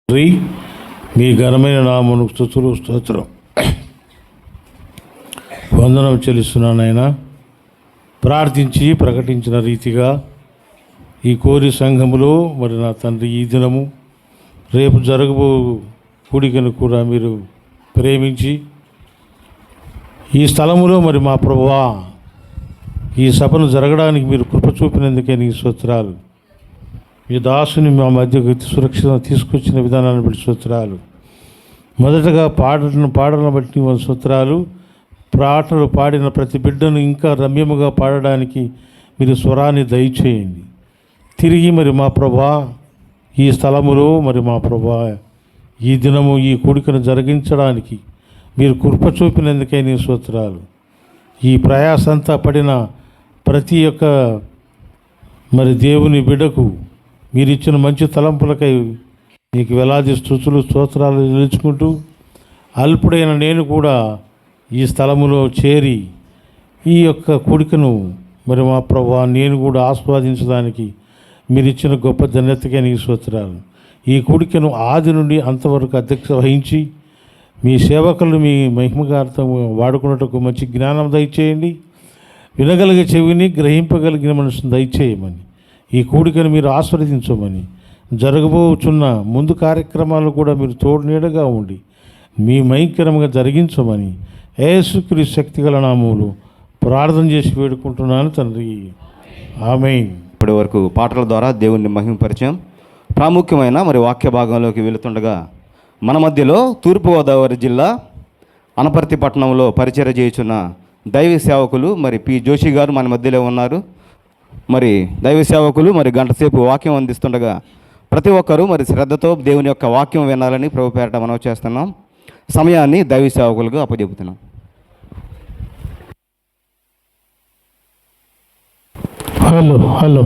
మీ ఘనమైన నామమునకు స్తుతులు స్తోత్రం వందనం చెల్లిస్తున్నానైనా. ప్రార్థించి ప్రకటించిన రీతిగా ఈ కోరి సంఘములో మరి నా తండ్రి ఈ దినము రేపు జరగబో కూడికను కూడా మీరు ప్రేమించి ఈ స్థలములో మరి మా ప్రభువా ఈ సభను జరగడానికి మీరు కృప చూపినందుకే నీ స్తోత్రాలు. ఈ దాసుని మా మధ్యకు సురక్షిత తీసుకొచ్చిన విధానాన్ని బట్టి స్తోత్రాలు. మొదటగా పాటలను బట్టి స్తోత్రాలు. పాటలు పాడిన ప్రతి బిడ్డను ఇంకా రమ్యముగా పాడడానికి మీరు స్వరాన్ని దయచేయండి. తిరిగి మరి మా ప్రభా ఈ స్థలములో మరి మా ప్రభా ఈ దినము ఈ కూడికను జరిగించడానికి మీరు కృప చూపినందుకే నీ స్తోత్రాలు. ఈ ప్రయాసంతా పడిన ప్రతి ఒక్క మరి దేవుని బిడ్డకు మీరు ఇచ్చిన మంచి తలంపులకై నీకు వేలాది స్తుతులు స్తోత్రాలు నిలుచుకుంటూ అల్పుడైన నేను కూడా ఈ స్థలములో చేరి ఈ యొక్క కూడికను మరి మా ప్రభువా నేను కూడా ఆస్వాదించడానికి మీరు ఇచ్చిన గొప్ప ధన్యతకే నీకు స్తోత్రాలు. ఈ కూడికను ఆది నుండి అంతవరకు అధ్యక్షత వహించి మీ సేవకులు మీ మహిమగార్థం వాడుకున్నట్టుకు మంచి జ్ఞానం దయచేయండి. వినగలిగే చెవిని గ్రహింపగలిగిన మనసును దయచేయమని ఈ కూడికను మీరు ఆస్వాదించమని జరగబోచున్న ముందు కార్యక్రమాలు కూడా మీరు తోడు నీడగా ఉండి మీ మైకరంగా జరిగించమని యేసుక్రీస్తు శక్తిగల నామములో ప్రార్థన చేసి వేడుకుంటున్నాను తండ్రి, ఆమేన్. ఇప్పటి వరకు పాటల ద్వారా దేవుణ్ణి మహిమపరిచయం. ప్రాముఖ్యమైన మరి వాక్య భాగంలోకి వెళుతుండగా మన మధ్యలో తూర్పుగోదావరి జిల్లా అనపర్తి పట్టణంలో పరిచర్య చేయుచున్న దైవ సేవకులు మరి పి జోషి గారు మన మధ్యలో ఉన్నారు. మరి దైవ సేవకులు మరి గంటసేపు వాక్యం అందిస్తుండగా ప్రతి ఒక్కరూ మరి శ్రద్ధతో దేవుని యొక్క వాక్యం వినాలని ప్రభు పేరట మనం చేస్తున్నాం. సమయాన్ని దైవ సేవకులుగా అప్పచెబుతున్నాం. హలో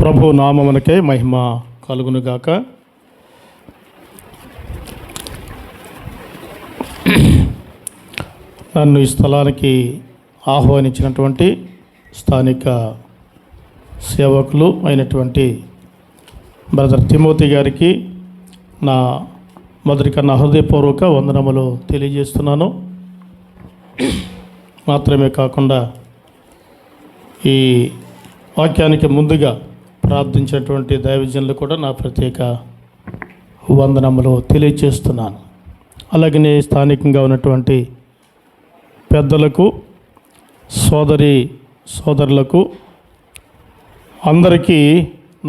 ప్రభు నామమునకే మహిమ కలుగునుగాక. నన్ను ఈ స్థలానికి ఆహ్వానించినటువంటి స్థానిక సేవకులు అయినటువంటి బ్రదర్ తిమోతి గారికి నా మొదటికన్నా హృదయపూర్వక వందనములు తెలియజేస్తున్నాను. మాత్రమే కాకుండా ఈ వాక్యానికి ముందుగా ప్రార్థించినటువంటి దైవజనులు కూడా నా ప్రత్యేక వందనములు తెలియజేస్తున్నాను. అలాగనే స్థానికంగా ఉన్నటువంటి పెద్దలకు సోదరులకు అందరికీ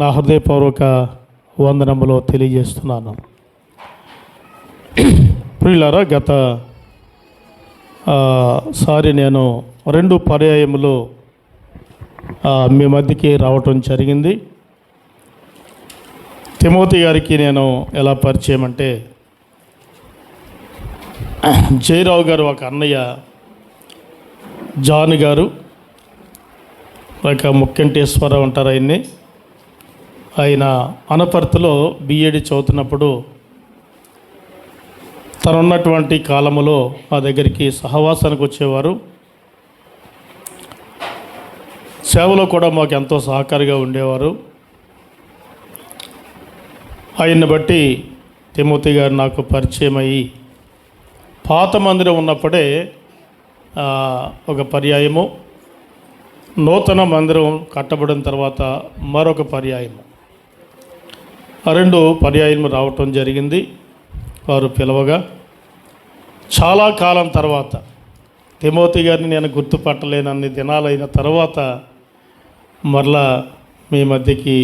నా హృదయపూర్వక వందనములు తెలియజేస్తున్నాను. ప్రియులారా, గత సారి నేను 2 పర్యాయములు మీ మధ్యకి రావటం జరిగింది. తిమోతి గారికి నేను ఎలా పరిచయం అంటే, జయరావు గారు ఒక అన్నయ్య జాన్ గారు, లేక ముక్కంటేశ్వరరావు ఉంటారు ఆయన్ని. ఆయన అనపర్తిలో బిఏడి చదువుతున్నప్పుడు తనున్నటువంటి కాలములో మా దగ్గరికి సహవాసానికి వచ్చేవారు. సేవలో కూడా మాకు ఎంతో సహకారిగా ఉండేవారు. ఆయన్ని బట్టి తిమోతి గారు నాకు పరిచయం అయ్యి పాత మందిరం ఉన్నప్పుడే ఒక పర్యాయము, నూతన మందిరం కట్టబడిన తర్వాత మరొక పర్యాయము, 2 పర్యాయము రావటం జరిగింది. వారు పిలవగా చాలా కాలం తర్వాత తిమోతి గారిని నేను గుర్తుపట్టలేనన్ని దినాలైన తర్వాత మరలా మీ మధ్యకి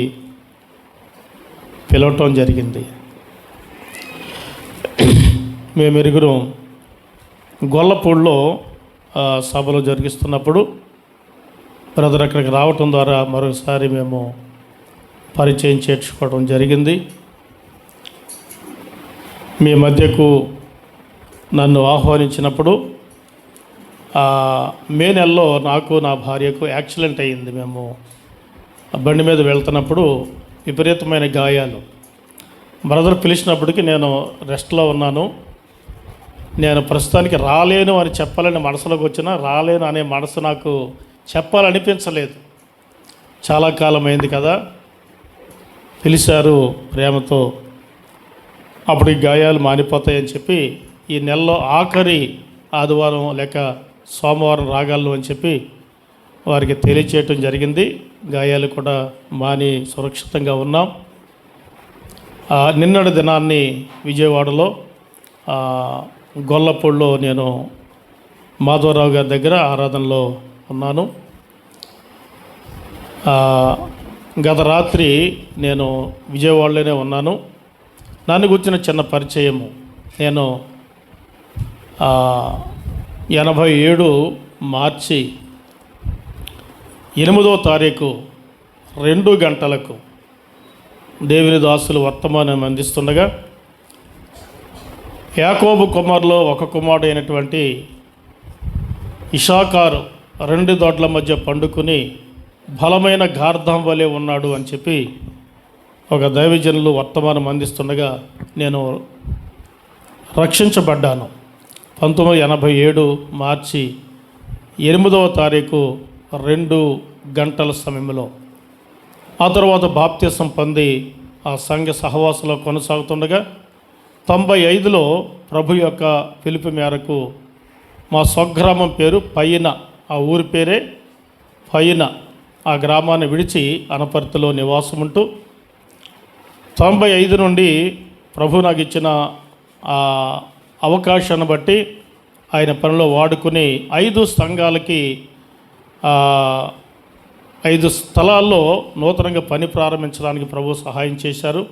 పిలవటం జరిగింది. మేము ఇరుగురం గొల్లపూడిలో సభలు జరిగిస్తున్నప్పుడు బ్రదర్ అక్కడికి రావటం ద్వారా మరొకసారి మేము పరిచయం చేర్చుకోవడం జరిగింది. మీ మధ్యకు నన్ను ఆహ్వానించినప్పుడు మే నెలలో నాకు నా భార్యకు యాక్సిడెంట్ అయ్యింది. మేము బండి మీద వెళ్తున్నప్పుడు విపరీతమైన గాయాలు. బ్రదర్ పిలిచినప్పటికీ నేను రెస్ట్లో ఉన్నాను. నేను ప్రస్తుతానికి రాలేను అని చెప్పాలని మనసులోకి వచ్చినా రాలేను అనే మనసు నాకు చెప్పాలనిపించలేదు. చాలా కాలం అయింది కదా, పిలిచారు ప్రేమతో, అప్పుడు ఈ గాయాలు మానిపోతాయని చెప్పి ఈ నెలలో ఆఖరి ఆదివారం లేక సోమవారం రాగలను అని చెప్పి వారికి తెలియచేయటం జరిగింది. గాయాలు కూడా మాని సురక్షితంగా ఉన్నాం. నిన్నటి దినాన్ని విజయవాడలో గొల్లపూడిలో నేను మాధవరావు గారి దగ్గర ఆరాధనలో ఉన్నాను. గత రాత్రి నేను విజయవాడలోనే ఉన్నాను. నన్ను గురించిన చిన్న పరిచయము. నేను 87 మార్చి 8వ తారీఖు 2 గంటలకు దేవుని దాసులు వర్తమానం అందిస్తుండగా యాకోబు కుమారులో ఒక కుమారుడు అయినటువంటి ఇషాకారు 2 దొడ్ల మధ్య పండుకుని బలమైన గార్ధం వలె ఉన్నాడు అని చెప్పి ఒక దైవజనులు వర్తమానం అందిస్తుండగా నేను రక్షించబడ్డాను. 1987 మార్చి 8వ తారీఖు 2 గంటల సమయంలో. ఆ తర్వాత బాప్తిసం పొంది ఆ సంఘ సహవాసంలో కొనసాగుతుండగా 95లో ప్రభు యొక్క పిలుపు మేరకు మా స్వగ్రామం పేరు పైన, ఆ ఊరి పేరే పైన, ఆ గ్రామాన్ని విడిచి అనపర్తిలో నివాసం ఉంటూ 95 నుండి ప్రభు నాకు ఇచ్చిన ఆ అవకాశాన్ని బట్టి ఆయన పనిలో వాడుకుని 5 సంఘాలకి 5 స్థలాల్లో నూతనంగా పని ప్రారంభించడానికి ప్రభు సహాయం చేశారు.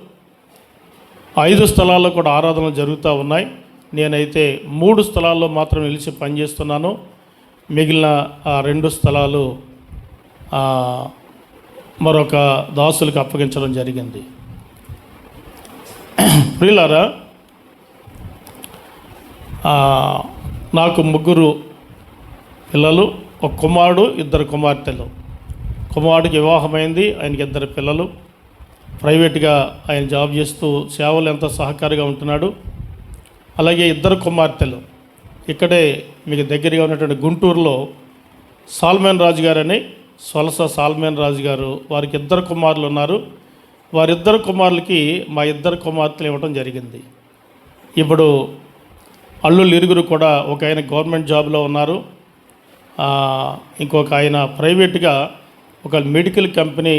5 స్థలాల్లో కూడా ఆరాధనలు జరుగుతూ ఉన్నాయి. నేనైతే 3 స్థలాల్లో మాత్రం నిలిచి పనిచేస్తున్నాను. మిగిలిన 2 స్థలాలు మరొక దాసులకు అప్పగించడం జరిగింది. ప్రియులారా, నాకు 3 పిల్లలు, ఒక కుమారుడు, 2 కుమార్తెలు. కుమారుడికి వివాహమైంది, ఆయనకి 2 పిల్లలు. ప్రైవేట్గా ఆయన జాబ్ చేస్తూ సేవలు ఎంతో సహకారిగా ఉంటున్నాడు. అలాగే 2 కుమార్తెలు ఇక్కడే మీకు దగ్గరగా ఉన్నటువంటి గుంటూరులో సాల్మన్ రాజు గారని, సొలస సాల్మన్ రాజు గారు, వారికి 2 కుమారులు ఉన్నారు. వారిద్దరు కుమారులకి మా 2 కుమార్తెలు ఇవ్వడం జరిగింది. ఇప్పుడు అల్లుళ్ళు ఇరుగురు కూడా, ఒక ఆయన గవర్నమెంట్ జాబ్లో ఉన్నారు, ఇంకొక ఆయన ప్రైవేట్గా ఒక మెడికల్ కంపెనీ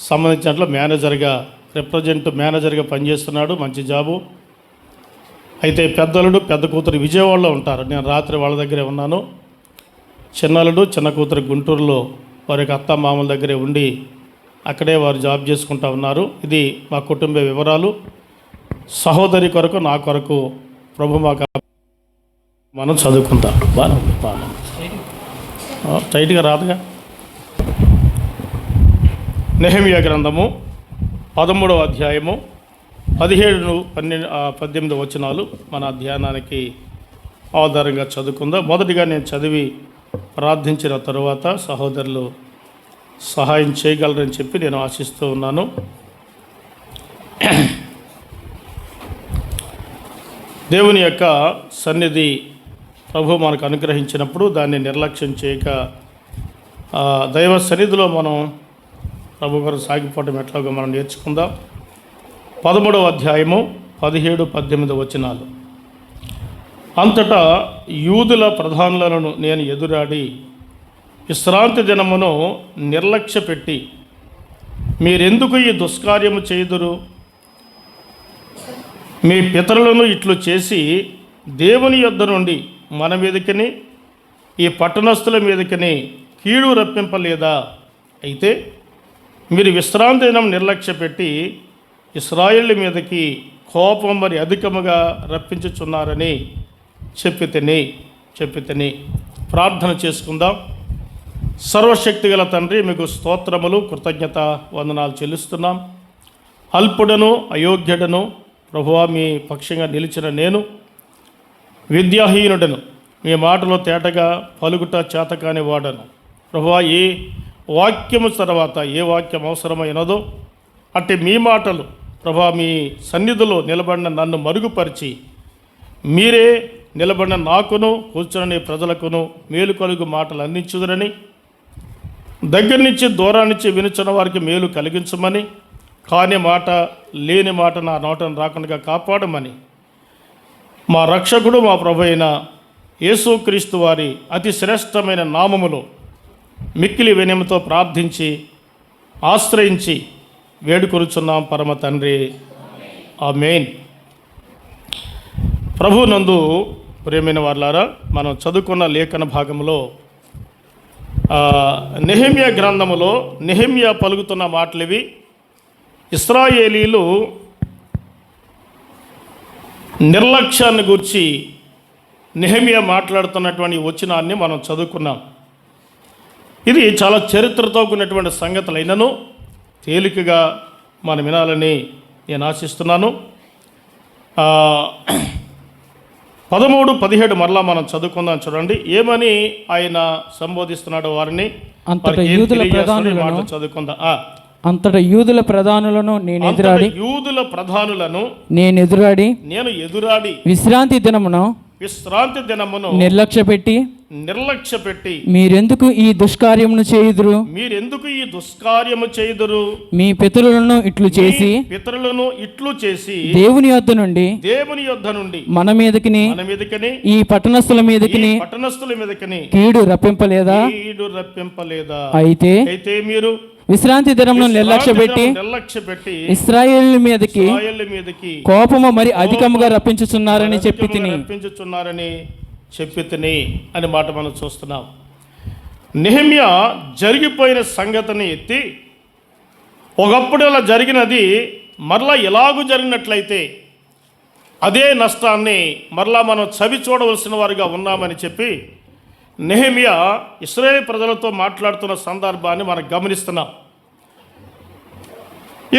సంబంధించినట్లు మేనేజర్గా, రిప్రజెంట్ మేనేజర్గా పనిచేస్తున్నాడు. మంచి జాబు. అయితే పెద్దలుడు పెద్ద కూతురు విజయవాడలో ఉంటారు. నేను రాత్రి వాళ్ళ దగ్గరే ఉన్నాను. చిన్నలుడు చిన్న కూతురు గుంటూరులో వారి యొక్క అత్త మామల దగ్గరే ఉండి అక్కడే వారు జాబ్ చేసుకుంటూ ఉన్నారు. ఇది మా కుటుంబ వివరాలు. సహోదరి కొరకు, నా కొరకు ప్రభు మాకు మనం చదువుకుంటాం. బాగా టైట్గా రాదుగా. నెహెమియా గ్రంథము 13వ అధ్యాయము 17-18 వచనాలు మన ధ్యానానికి ఆధారంగా చదువుకుందాం. మొదటిగా నేను చదివి ప్రార్థించిన తరువాత సహోదరులు సహాయం చేయగలరని చెప్పి నేను ఆశిస్తూ ఉన్నాను. దేవుని యొక్క సన్నిధి ప్రభు మనకు అనుగ్రహించినప్పుడు దాన్ని నిర్లక్ష్యం చేయక దైవ సన్నిధిలో మనం ప్రభు గారు సాగిపోవటం ఎట్లాగో మనం నేర్చుకుందాం. 13వ అధ్యాయము 17-18 వచనాలు. అంతటా యూదుల ప్రధానులను నేను ఎదురాడి విశ్రాంతి దినమును నిర్లక్ష్యపెట్టి మీరెందుకు ఈ దుష్కార్యము చేయుదురు? మీ పితరులను ఇట్లు చేసి దేవుని యొద్ద నుండి మన మీదకిని ఈ పట్టణస్థుల మీదకిని కీడు రప్పింపలేదా? అయితే మీరు విశ్రాంతి దినం నిర్లక్ష్యపెట్టి ఇశ్రాయేళ్ల మీదకి కోపం మరి అధికముగా రప్పించుచున్నారని చెప్పి తిని ప్రార్థన చేసుకుందాం. సర్వశక్తిగల తండ్రి, మీకు స్తోత్రములు, కృతజ్ఞత వందనాలు చెల్లిస్తున్నాం. అల్పుడను అయోగ్యుడను ప్రభువా, మీ పక్షంగా నిలిచిన నేను విద్యాహీనుడను, మీ మాటలో తేటగా పలుకుట చేతకాని వాడను. ప్రభువా, ఏ వాక్యము తర్వాత ఏ వాక్యం అవసరమైనదో అట్టి మీ మాటలు ప్రభువా మీ సన్నిధిలో నిలబడిన నన్ను మరుగుపరిచి మీరే నిలబడిన నాకును కూర్చుని ప్రజలకును మేలు కలుగు మాటలు అందించుదురని దగ్గర నుంచి దూరాన్నించి వినుచున్న వారికి మేలు కలిగించమని, కాని మాట లేని మాట నా నోటను రాకుండా కాపాడమని మా రక్షకుడు మా ప్రభు అయిన యేసుక్రీస్తు వారి అతి శ్రేష్టమైన నామములో మిక్కిలి వినయంతో ప్రార్థించి ఆశ్రయించి వేడుకొనుచున్నాం పరమ తండ్రి, ఆమేన్. ప్రభు నందు ప్రియమైన వారులారా, మనం చదువుకున్న లేఖన భాగంలో నెహెమ్యా గ్రంథములో నెహెమ్యా పలుకుతున్న మాటలు ఇవి. ఇశ్రాయేలీలు నిర్లక్ష్యాన్ని గురించి నెహెమ్యా మాట్లాడుతున్నటువంటి వచనాన్ని మనం చదువుకున్నాం. ఇది చాలా చరిత్రతో కూడినటువంటి సంగతులైనను తేలికగా మనం వినాలని నేను ఆశిస్తున్నాను. 13, 17 మరలా మనం చదువుకుందాం. చూడండి ఏమని ఆయన సంబోధిస్తున్నాడు వారిని. అంతటా యూదుల ప్రధానులను చదువుకుందాం. అంతటా యూదుల ప్రధానులను నేను నేను ఎదురాడి విశ్రాంతి దినమును నిర్లక్ష్యపెట్టి మీరెందుకు ఈ దుష్కార్యమును చేయుదురు మీ పితరులను ఇట్లు చేసి దేవుని యొద్ద నుండి మన మీదకిని ఈ పట్టణస్థుల మీదకిని కీడు రప్పింపలేదా? అయితే మీరు విశ్రాంతి దినమును నిర్లక్ష్యపెట్టి ఇశ్రాయేలు మీదకి కోపము మరి అధికముగా రప్పించుచున్నారని చెప్పి తిని అనే మాట మనం చూస్తున్నాం. నెహెమ్యా జరిగిపోయిన సంగతిని ఎత్తి, ఒకప్పుడు ఇలా జరిగినది మరలా ఎలాగూ జరిగినట్లయితే అదే నష్టాన్ని మరలా మనం చవి చూడవలసిన వారిగా ఉన్నామని చెప్పి నెహెమ్యా ఇశ్రాయేలు ప్రజలతో మాట్లాడుతున్న సందర్భాన్ని మనం గమనిస్తున్నాం.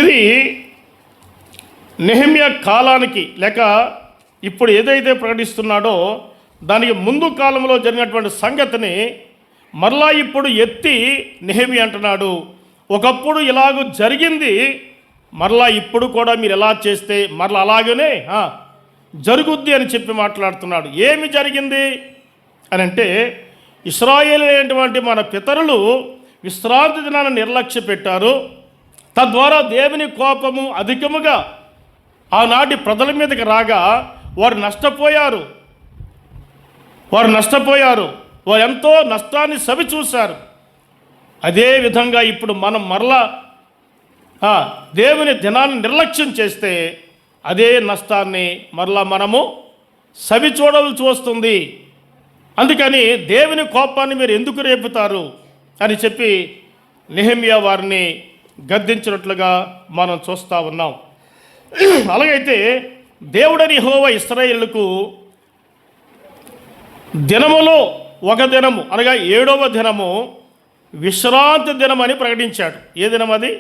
ఇది నెహెమ్యా కాలానికి లేక ఇప్పుడు ఏదైతే ప్రకటిస్తున్నాడో దానికి ముందు కాలంలో జరిగినటువంటి సంగతిని మరలా ఇప్పుడు ఎత్తి నెహెమ్యా అంటున్నాడు, ఒకప్పుడు ఇలాగూ జరిగింది, మరలా ఇప్పుడు కూడా మీరు ఎలా చేస్తే మరలా అలాగనే జరుగుద్ది అని చెప్పి మాట్లాడుతున్నాడు. ఏమి జరిగింది అని అంటే, ఇశ్రాయేలు అయినటువంటి మన పితరులు విశ్రాంతి దినాన్ని నిర్లక్ష్య పెట్టారు. తద్వారా దేవుని కోపము అధికముగా ఆనాటి ప్రజల మీదకి రాగా వారు నష్టపోయారు. వారు ఎంతో నష్టాన్ని సవి చూశారు. అదేవిధంగా ఇప్పుడు మనం మరలా దేవుని దినాన్ని నిర్లక్ష్యం చేస్తే అదే నష్టాన్ని మరలా మనము సవి చూడవలసి వస్తుంది. అందుకని దేవుని కోపాన్ని మీరు ఎందుకు రేపుతారు అని చెప్పి నెహెమ్యా వారిని గద్దించినట్లుగా మనం చూస్తూ ఉన్నాం. అలాగైతే దేవుడని యెహోవా ఇశ్రాయేలుకు దినములో ఒక దినము అనగా 7వ దినము విశ్రాంతి దినం అని ప్రకటించాడు. ఏ దినం అది?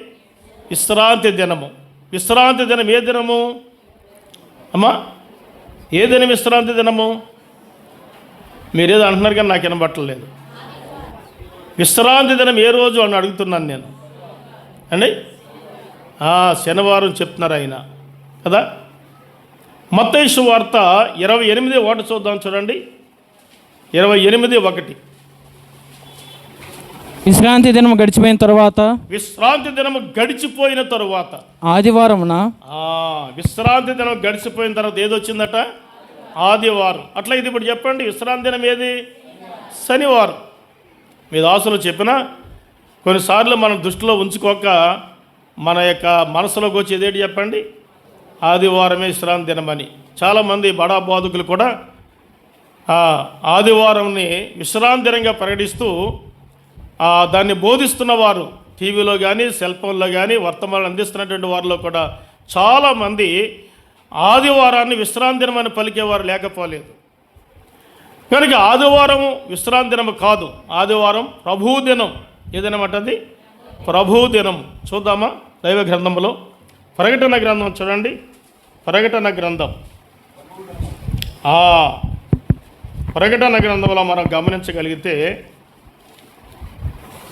విశ్రాంతి దినము. విశ్రాంతి దినం ఏ దినము అమ్మా? ఏ దినం విశ్రాంతి దినము? మీరేదో అంటున్నారు కానీ నాకు వినబట్టలేదు. విశ్రాంతి దినం ఏ రోజు అని అడుగుతున్నాను నేను అండి. శనివారం చెప్తున్నారు ఆయన కదా. మత్తయి సువార్త 28:1 చూద్దాం. చూడండి 28:1. విశ్రాంతి దినం గడిచిపోయిన తరువాత ఆదివారమున విశ్రాంతి దినం గడిచిపోయిన తర్వాత ఏదొచ్చిందట? ఆదివారం. అట్లా ఇది ఇప్పుడు చెప్పండి, విశ్రాంతి దినం ఏది? శనివారం. మీ దాసులు చెప్పినా కొన్నిసార్లు మనం దృష్టిలో ఉంచుకోక మన యొక్క మనసులోకి వచ్చేది ఏంటి చెప్పండి? ఆదివారమే విశ్రాంతి దినమని. చాలామంది బడా బోధకులు కూడా ఆదివారంని విశ్రాంతి దినంగా ప్రకటిస్తూ దాన్ని బోధిస్తున్న వారు టీవీలో కానీ సెల్ ఫోన్లో కానీ వర్తమానాలు అందిస్తున్నటువంటి వారిలో కూడా చాలామంది ఆదివారాన్ని విశ్రాంతి దినమని పలికేవారు లేకపోలేదు. కనుక ఆదివారం విశ్రాంతి దినం కాదు, ఆదివారం ప్రభు దినం. ఏదనమాటది? ప్రభు దినం. చూద్దామా దైవ గ్రంథంలో? ప్రకటన గ్రంథం చూడండి. ప్రకటన గ్రంథం ప్రకటన గ్రంథంలో మనం గమనించగలిగితే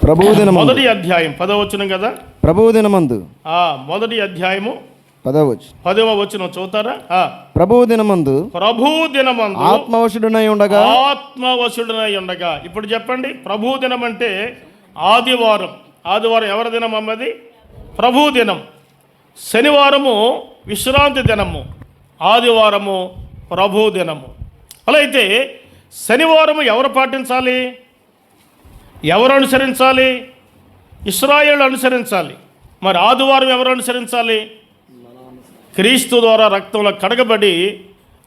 ప్రభువు దినం మొదటి అధ్యాయం 10వ వచనం కదా. ప్రభువు దినమందు మొదటి అధ్యాయము 10వ వచనం చదువుతారా? ప్రభువు దినమందు ఆత్మవశుడనై ఉండగా. ఇప్పుడు చెప్పండి, ప్రభు దినం అంటే ఆదివారం. ఆదివారం ఎవరి దినం అమ్మది? ప్రభు దినం. శనివారము విశ్రాంతి దినము, ఆదివారము ప్రభు దినము. అలా అయితే శనివారము ఎవరు పాటించాలి? ఎవరు అనుసరించాలి? ఇశ్రాయేలు అనుసరించాలి. మరి ఆదివారం ఎవరు అనుసరించాలి? క్రీస్తు ద్వారా రక్తంలో కడగబడి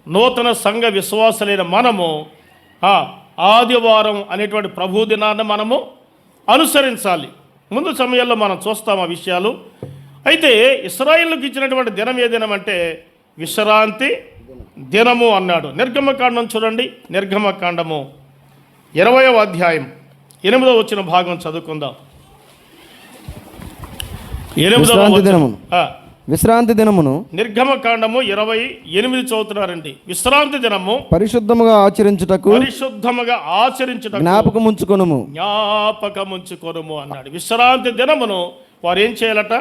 నూతన సంఘ విశ్వాసులైన మనము ఆదివారం అనేటువంటి ప్రభు దినాన్ని మనము అనుసరించాలి. ముందు సమయంలో మనం చూస్తాం ఆ విషయాలు. అయితే ఇశ్రాయేలుకి ఇచ్చినటువంటి దినం ఏ దినం అంటే విశ్రాంతి దినము అన్నాడు. నిర్గమకాండం చూడండి. నిర్గమకాండము 20వ అధ్యాయం 8వ వచ్చిన భాగం చదువుకుందాం. 8వ విశ్రాంతి దినమును నిర్గమకాండము 28 చదువుతున్నారండి. విశ్రాంతి దినము పరిశుద్ధముగా ఆచరించుటకు జ్ఞాపకముంచుకొనుము అన్నాడు. విశ్రాంతి దినమును వారు ఏం చేయాలట?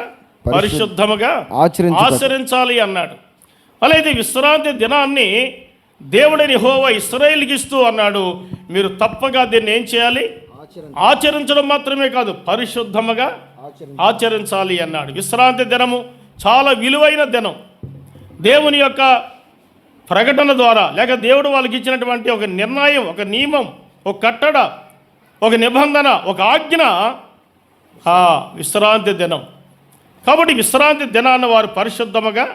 పరిశుద్ధముగా ఆచరించాలి అన్నాడు. అలాగే విశ్రాంతి దినాన్ని దేవుడని యెహోవా ఇశ్రాయేలుకి ఇస్తూ అన్నాడు, మీరు తప్పగా దీన్ని ఏం చేయాలి? ఆచరించడం మాత్రమే కాదు, పరిశుద్ధముగా ఆచరించాలి అన్నాడు. విశ్రాంతి దినము చాలా విలువైన దినం. దేవుని యొక్క ప్రకటన ద్వారా, లేక దేవుడు వాళ్ళకి ఇచ్చినటువంటి ఒక నిర్ణయం, ఒక నియమం, ఒక కట్టడ, ఒక నిబంధన, ఒక ఆజ్ఞ విశ్రాంతి దినం. కాబట్టి విశ్రాంతి దినాన్ని వారు పరిశుద్ధముగా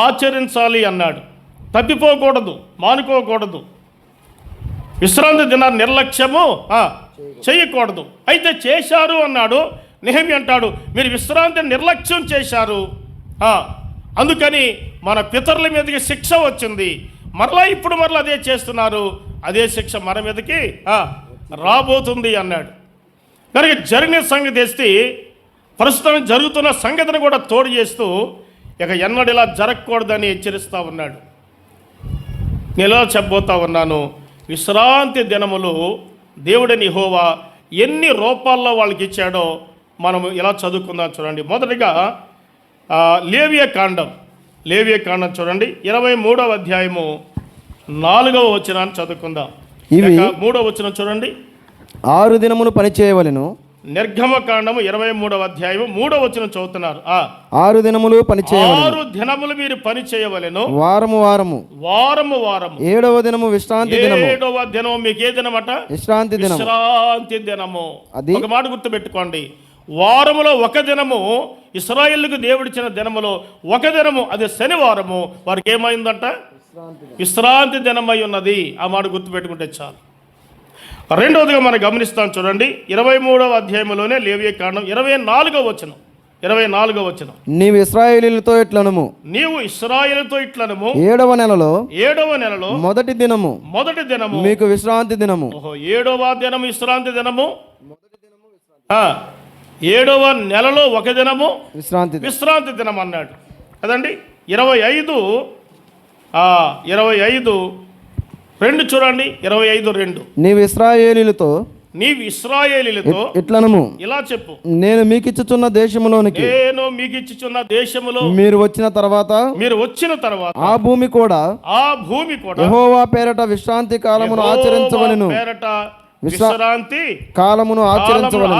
ఆచరించాలి అన్నాడు. తప్పిపోకూడదు, మానుకోకూడదు. విశ్రాంతి దినాన్ని నిర్లక్ష్యము చేయకూడదు. అయితే చేశారు అన్నాడు. నెహెమ్యా అంటాడు, మీరు విశ్రాంతిని నిర్లక్ష్యం చేశారు, అందుకని మన పితరుల మీదకి శిక్ష వచ్చింది. ఇప్పుడు మరలా అదే చేస్తున్నారు, అదే శిక్ష మన మీదకి రాబోతుంది అన్నాడు. కనుక జరిగిన సంగతి తెస్తే ప్రస్తుతం జరుగుతున్న సంగతిని కూడా తోడు చేస్తూ ఇక ఎన్నడిలా జరగకూడదని హెచ్చరిస్తూ ఉన్నాడు. నేను ఎలా చెప్పబోతా ఉన్నాను, విశ్రాంతి దినములు దేవుడని యెహోవా ఎన్ని రూపాల్లో వాళ్ళకి ఇచ్చాడో మనము ఇలా చదువుకుందాం. చూడండి. మొదటిగా లేవియ కాండం చూడండి. 23వ అధ్యాయము 4వ వచనాన్ని చదువుకుందాం. 3వ వచనం చూడండి. 6 దినములు పని చేయవలెను. నిర్గమకాండము 23వ అధ్యాయము 3వ వచనం చదువుతున్నారు. 6 దినములు పని చేయవలెను. 6 దినములు మీరు పని చేయవలెను. వారము 7వ దినము విశ్రాంతి దినము. 7వ దినం మీకు ఏ దినమట? విశ్రాంతి దినము. ఒక మాట గుర్తుపెట్టుకోండి, వారములో ఒక దినము, ఇశ్రాయేలుకు దేవుడిచ్చిన దినములో ఒక దినము, అది శనివారము, వారికి ఏమైందంట? విశ్రాంతి దినమై ఉన్నది. ఆ మాట గుర్తుపెట్టుకుంటే చాలు. రెండవదిగా మనం గమనిస్తాం చూడండి. 23వ అధ్యాయంలోనే లేవియ కాండం 24వ వచనం. నీవు ఇశ్రాయేలీయులతో ఇట్లనుము, 7వ నెలలో మొదటి దినము మీకు విశ్రాంతి దినము. 7వ దినము విశ్రాంతి దినము. 7వ నెలలో ఒక దినము విశ్రాంతి దినం అన్నాడు కదండి. 25:2 చూడండి. 25:2 నీవు ఇశ్రాయేలీయులతో ఇట్లనము, ఇలా చెప్పు, నేను మీకు ఇచ్చుచున్న దేశములోనికి మీరు వచ్చిన తర్వాత ఆ భూమి కూడా యెహోవా పేరట విశ్రాంతి కాలమును ఆచరించవలెను. విశ్రాంతి కాలమును ఆచరించవలెను.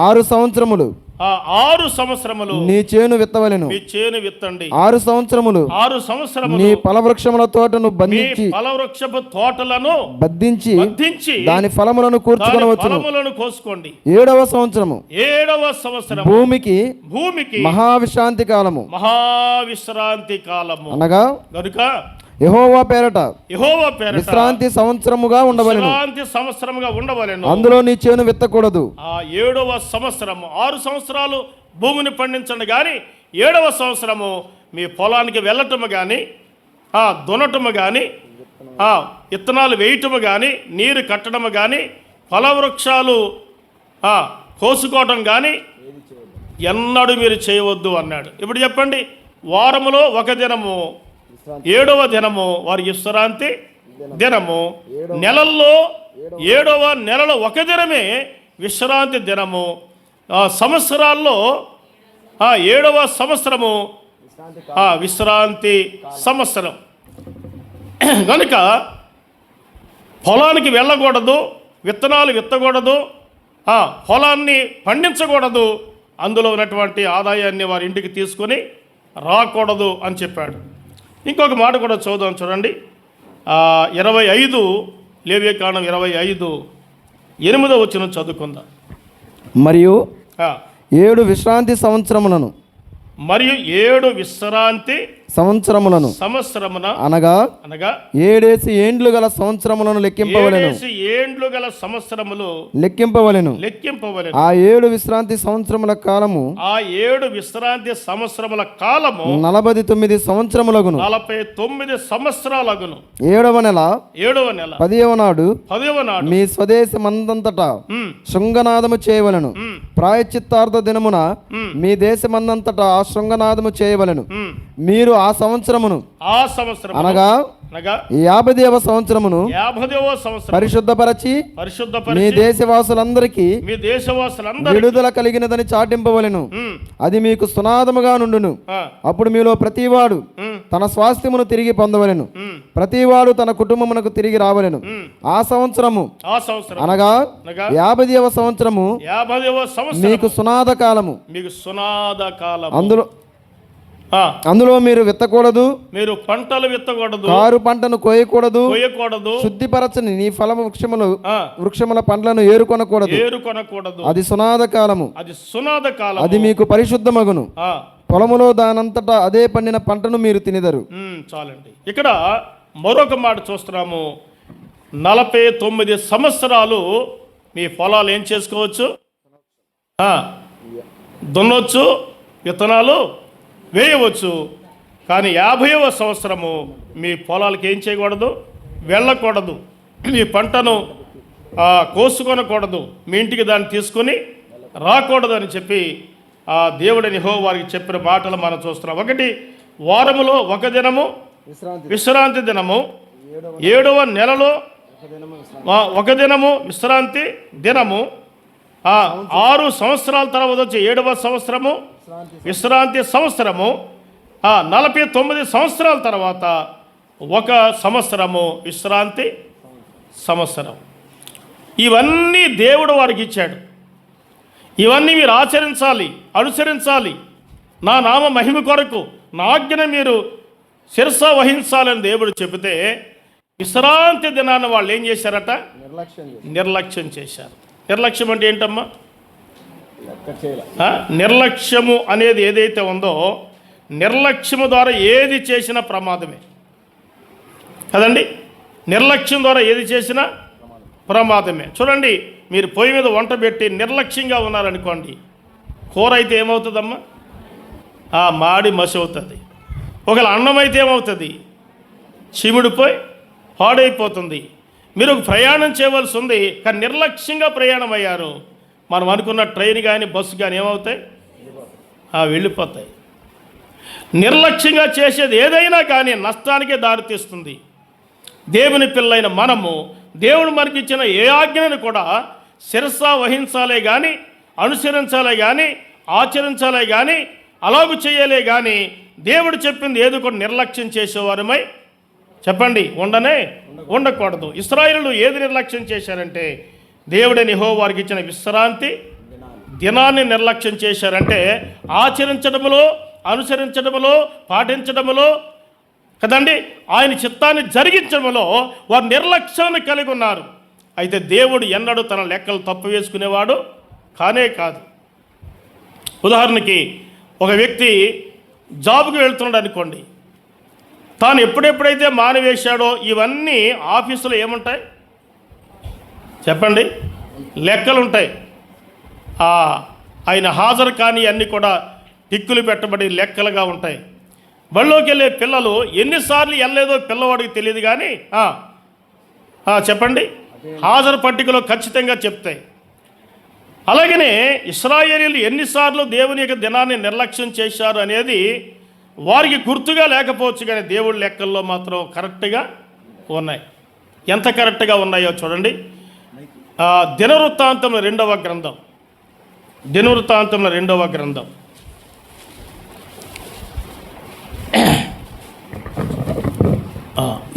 6 సంవత్సరములు నీ చేను విత్తవలెను. 6 సంవత్సరములు నీ ఫలవృక్షముల తోటను ఫలవృక్షపు తోటలను బద్దించి దాని ఫలములను కూర్చుకొనవచ్చును. కోసుకోండి. 7వ సంవత్సరము భూమికి మహావిశ్రాంతి కాలము అనగా గనుక యెహోవా పేరట విశ్రాంతి సంవత్సరముగా ఉండవలెను. అందులో నీ చేను విత్తకూడదు. 7వ సంవత్సరము, 6 సంవత్సరాలు భూమిని పండించండి, కానీ 7వ సంవత్సరము మీ పొలానికి వెళ్ళటము కానీ, దున్నటము కానీ, విత్తనాలు వేయటము కానీ, నీరు కట్టడము కానీ, ఫలవృక్షాలు కోసుకోవటం కానీ ఎన్నడూ మీరు చేయవద్దు అన్నాడు. ఇప్పుడు చెప్పండి, వారములో ఒక దినము 7వ దినము వారి విశ్రాంతి దినము, నెలల్లో 7వ నెలలో ఒక దినమే విశ్రాంతి దినము, సంవత్సరాల్లో 7వ సంవత్సరము విశ్రాంతి సంవత్సరం. కనుక పొలానికి వెళ్ళకూడదు, విత్తనాలు విత్తకూడదు, పొలాన్ని పండించకూడదు, అందులో ఉన్నటువంటి ఆదాయాన్ని వారి ఇంటికి తీసుకొని రాకూడదు అని చెప్పాడు. ఇంకొక మాట కూడా చదువుదాం చూడండి. 25 లేవియకాండం 25:8 వచనం చదువుకుందాం. మరియు ఆ, 7 విశ్రాంతి సంవత్సరములను మరియు 7 విశ్రాంతి సంవత్సరమున అనగా అనగా 7 ఏండ్లు గల సంవత్సరములను లెక్కింపవలెను. 7 ఏండ్లు గల సంవత్సరములు లెక్కింపవలెను. ఆ 7 విశ్రాంతి సంవత్సరముల కాలము ఆ 7 విశ్రాంతి సంవత్సరముల కాలము 49 సంవత్సరములగును. 49 సంవత్సరాలగును. 7వ నెల 10వ నాడు మీ స్వదేశమందంతటా శృంగనాదము చేయవలెను. ప్రాయశ్చిత్తార్థ దినమున మీ దేశమందంతటా ఆ శృంగనాదము చేయవలెను. మీరు ఆ సంవత్సరమును అనగా 50వ సంవత్సరమును పరిశుద్ధపరచి మీ దేశవాసులందరికీ విడుదల కలిగినదని చాటింపవలెను. అది మీకు సునాదముగా నుండును. అప్పుడు మీలో ప్రతివాడు తన స్వాస్థ్యమును తిరిగి పొందవలెను. ప్రతివాడు తన కుటుంబమునకు తిరిగి రావలెను. ఆ సంవత్సరము అనగా 50వ సంవత్సరము మీకు సునాద కాలము. అందులో మీరు విత్తకూడదు, మీరు పంటలు విత్తకూడదు, కారు పంటను కోయకూడదు, శుద్ధిపరచని నీ ఫల వృక్షముల పండ్లను ఏరుకొనకూడదు. అది సునాద కాలము. అది మీకు పరిశుద్ధమగును. పొలములో దానంతటా అదే పండిన పంటను మీరు తినెదరు. చాలండి. ఇక్కడ మరొక మాట చూస్తున్నాము. 49 సంవత్సరాలు మీ పొలాలు ఏం చేసుకోవచ్చు? దున్నొచ్చు, విత్తనాలు వేయవచ్చు. కానీ 50వ సంవత్సరము మీ పొలాలకి ఏం చేయకూడదు? వెళ్ళకూడదు. మీ పంటను కోసుకొనకూడదు. మీ ఇంటికి దాన్ని తీసుకొని రాకూడదు అని చెప్పి దేవుడిని యెహోవా వారికి చెప్పిన మాటలు మనం చూస్తున్నాం. ఒకటి, వారములో ఒక దినము విశ్రాంతి దినము, 7వ నెలలో ఒక దినము విశ్రాంతి దినము, 6 సంవత్సరాల తర్వాత వచ్చే 7వ సంవత్సరము విశ్రాంతి సంవత్సరము, 49 సంవత్సరాల తర్వాత ఒక సంవత్సరము విశ్రాంతి సంవత్సరం. ఇవన్నీ దేవుడు వారికి ఇచ్చాడు. ఇవన్నీ మీరు ఆచరించాలి, అనుసరించాలి. నా నామ మహిమ కొరకు నా ఆజ్ఞను మీరు శిరస వహించాలని దేవుడు చెబితే విశ్రాంతి దినాన్ని వాళ్ళు ఏం చేశారట? నిర్లక్ష్యం చేశారు. నిర్లక్ష్యం అంటే ఏంటమ్మా? నిర్లక్ష్యము అనేది ఏదైతే ఉందో, నిర్లక్ష్యము ద్వారా ఏది చేసినా ప్రమాదమే కదండి. నిర్లక్ష్యం ద్వారా ఏది చేసినా ప్రమాదమే. చూడండి, మీరు పొయ్యి మీద వంట పెట్టి నిర్లక్ష్యంగా ఉన్నారనుకోండి, కూర అయితే ఏమవుతుందమ్మా? మాడి మసి అవుతుంది. ఒకవేళ అన్నం అయితే ఏమవుతుంది? చీమిడిపోయి పాడైపోతుంది. మీరు ప్రయాణం చేయవలసి ఉంది, కానీ నిర్లక్ష్యంగా ప్రయాణం అయ్యారు. మనం అనుకున్న ట్రైన్ కానీ బస్సు కానీ ఏమవుతాయి? వెళ్ళిపోతాయి. నిర్లక్ష్యంగా చేసేది ఏదైనా కానీ నష్టానికే దారితీస్తుంది. దేవుని పిల్లైన మనము దేవుడు మనకిచ్చిన ఏ ఆజ్ఞను కూడా శిరస వహించాలే కానీ, అనుసరించాలే కానీ, ఆచరించాలే కానీ, అలాగూ చేయలే కానీ, దేవుడు చెప్పింది ఏది కూడా నిర్లక్ష్యం చేసేవారమై చెప్పండి ఉండకూడదు. ఇశ్రాయేలు ఏది నిర్లక్ష్యం చేశారంటే, దేవుడైన యెహోవా వారికి ఇచ్చిన విశ్రాంతి దినాన్ని నిర్లక్ష్యం చేశారంటే, ఆచరించడములో, అనుసరించడములో, పాటించడములో కదండి, ఆయన చిత్తాన్ని జరిగించడంలో వారు నిర్లక్ష్యాన్ని కలిగి ఉన్నారు. అయితే దేవుడు ఎన్నడూ తన లెక్కలు తప్పు వేసుకునేవాడు కానే కాదు. ఉదాహరణకి ఒక వ్యక్తి జాబ్కి వెళ్తున్నాడు అనుకోండి, తాను ఎప్పుడెప్పుడైతే మానివేశాడో ఇవన్నీ ఆఫీసులో ఏముంటాయి చెప్పండి? లెక్కలు ఉంటాయి. ఆయన హాజరు కానీ అన్నీ కూడా టిక్కులు పెట్టబడి లెక్కలుగా ఉంటాయి. బళ్ళోకి వెళ్ళే పిల్లలు ఎన్నిసార్లు వెళ్ళలేదో పిల్లవాడికి తెలియదు కానీ చెప్పండి, హాజరు పట్టికలో ఖచ్చితంగా చెప్తాయి. అలాగనే ఇశ్రాయేలీయులు ఎన్నిసార్లు దేవుని యొక్క దినాన్ని నిర్లక్ష్యం చేశారు అనేది వారికి గుర్తుగా లేకపోవచ్చు, కానీ దేవుడి లెక్కల్లో మాత్రం కరెక్ట్గా ఉన్నాయి. ఎంత కరెక్ట్గా ఉన్నాయో చూడండి. దినవృత్తాంతంలో 2వ గ్రంథం, దినవృత్తాంతంలో 2వ గ్రంథం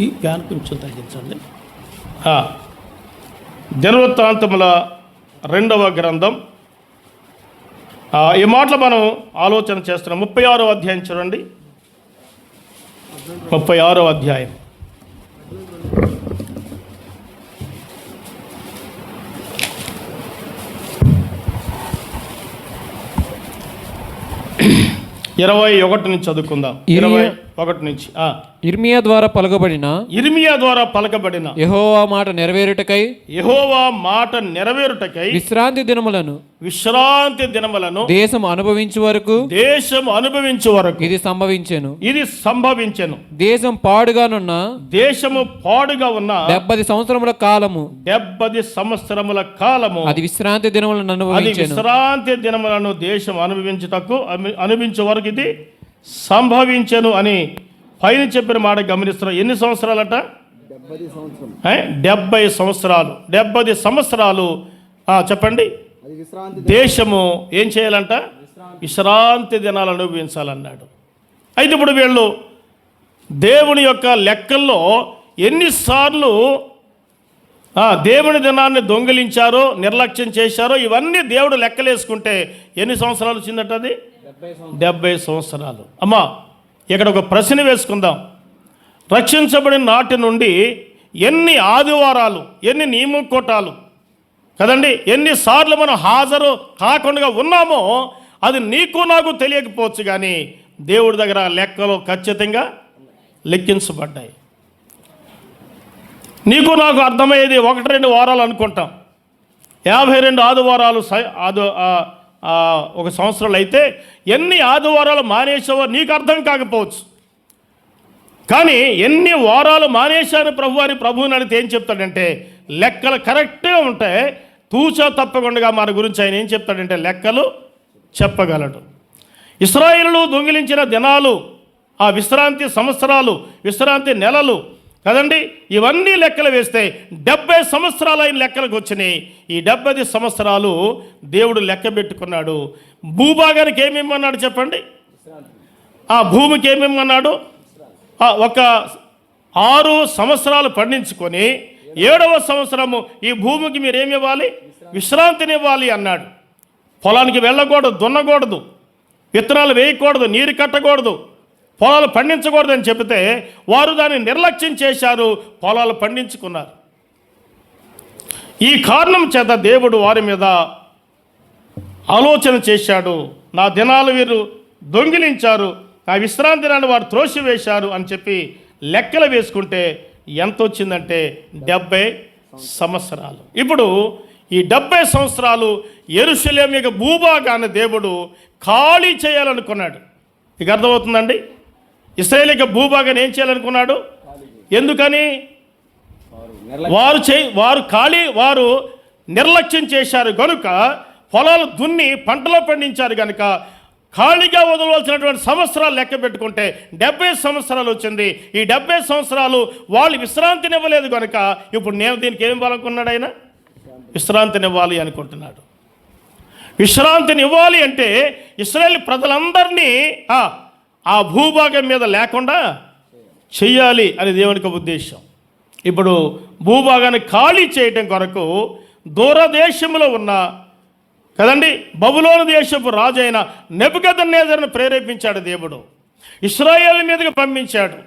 ఈ ఫ్యాన్ కొంచెం తగ్గించండి. దినవృత్తాంతముల రెండవ గ్రంథం. ఈ మాటలు మనం ఆలోచన చేస్తున్నాం. 36వ అధ్యాయం చూడండి. 36వ అధ్యాయం. ఇరవై ఒకటి నుంచి చదువుకుందాం. 21 నుంచి. ఇర్మియా ద్వారా పలకబడిన యెహోవా మాట నెరవేరుటకై విశ్రాంతి దినములను దేశం అనుభవించు వరకు ఇది సంభవించెను. దేశము పాడుగా ఉన్న 70 సంవత్సరముల కాలము అది విశ్రాంతి దినములను దేశం అనుభవించు వరకు ఇది సంభవించెను అని పైన చెప్పిన మాట గమనిస్తున్నాం. ఎన్ని సంవత్సరాలట? 70 సంవత్సరాలు. 70 సంవత్సరాలు చెప్పండి. దేశము ఏం చేయాలంట? విశ్రాంతి దినాలు అనుభవించాలన్నాడు. అయితే ఇప్పుడు వీళ్ళు దేవుని యొక్క లెక్కల్లో ఎన్నిసార్లు దేవుని దినాన్ని దొంగిలించారో, నిర్లక్ష్యం చేశారో, ఇవన్నీ దేవుడు లెక్కలేసుకుంటే ఎన్ని సంవత్సరాలు వచ్చిందట? అది 70 సంవత్సరాలు. అమ్మా, ఇక్కడ ఒక ప్రశ్న వేసుకుందాం. రక్షించబడిన నాటి నుండి ఎన్ని ఆదివారాలు, ఎన్ని నియమకోటాలు కదండి, ఎన్నిసార్లు మనం హాజరు కాకుండా ఉన్నామో అది నీకు నాకు తెలియకపోవచ్చు, కానీ దేవుడి దగ్గర లెక్కలు ఖచ్చితంగా లెక్కించబడ్డాయి. నీకు నాకు అర్థమయ్యేది 1-2 వారాలు అనుకుంటాం. 52 ఆదివారాలు ఒక సంవత్సరాలు అయితే ఎన్ని ఆదివారాలు మానేసావో నీకు అర్థం కాకపోవచ్చు, కానీ ఎన్ని వారాలు మానేశాను ప్రభువుని అడిగితే ఏం చెప్తాడంటే లెక్కలు కరెక్ట్గా ఉంటాయి. తూచా తప్పకుండా మన గురించి ఆయన ఏం చెప్తాడంటే లెక్కలు చెప్పగలడు. ఇశ్రాయేలు దొంగిలించిన దినాలు, ఆ విశ్రాంతి సంవత్సరాలు, విశ్రాంతి నెలలు కదండి, ఇవన్నీ లెక్కలు వేస్తే 70 సంవత్సరాలు అయిన లెక్కలకు వచ్చినాయి. ఈ 70 సంవత్సరాలు దేవుడు లెక్క పెట్టుకున్నాడు. భూభాగానికి ఏమేమన్నాడు చెప్పండి? ఆ భూమికి ఏమేమన్నాడు? ఒక 6 సంవత్సరాలు పండించుకొని 7వ సంవత్సరము ఈ భూమికి మీరు ఏమివ్వాలి? విశ్రాంతినివ్వాలి అన్నాడు. పొలానికి వెళ్ళకూడదు, దున్నకూడదు, విత్తనాలు వేయకూడదు, నీరు కట్టకూడదు, పొలాలు పండించకూడదు అని చెబితే వారు దాన్ని నిర్లక్ష్యం చేశారు, పొలాలు పండించుకున్నారు. ఈ కారణం చేత దేవుడు వారి మీద ఆలోచన చేశాడు. నా దినాలు వీరు దొంగిలించారు, నా విశ్రాంతి దినాన్ని వారు త్రోసివేశారు అని చెప్పి లెక్కలు వేసుకుంటే ఎంత వచ్చిందంటే 70 సంవత్సరాలు. ఇప్పుడు ఈ 70 సంవత్సరాలు యెరూషలేము యొక్క భూభాగాన్ని దేవుడు ఖాళీ చేయాలనుకున్నాడు. ఇక అర్థమవుతుందండి? ఇశ్రాయేలు యొక్క భూభాగాన్ని ఏం చేయాలనుకున్నాడు? ఎందుకని? వారు నిర్లక్ష్యం చేశారు కనుక, పొలాలు దున్ని పంటలో పండించారు కనుక ఖాళీగా వదలవలసినటువంటి సంవత్సరాలు లెక్క పెట్టుకుంటే 70 సంవత్సరాలు వచ్చింది. ఈ 70 సంవత్సరాలు వాళ్ళు విశ్రాంతినివ్వలేదు కనుక ఇప్పుడు నేను దీనికి ఏం ఇవ్వాలనుకున్నాడు? ఆయన విశ్రాంతినివ్వాలి అనుకుంటున్నాడు. విశ్రాంతినివ్వాలి అంటే ఇశ్రాయేలు ప్రజలందరినీ ఆ భూభాగం మీద లేకుండా చెయ్యాలి అని దేవునికి ఉద్దేశం. ఇప్పుడు భూభాగాన్ని ఖాళీ చేయటం కొరకు దూరదేశంలో ఉన్న కదండి బబులోను దేశపు రాజు అయిన నెబుకద్నెజరును ప్రేరేపించాడు దేవుడు. ఇశ్రాయేలు మీదకి పంపించాడు.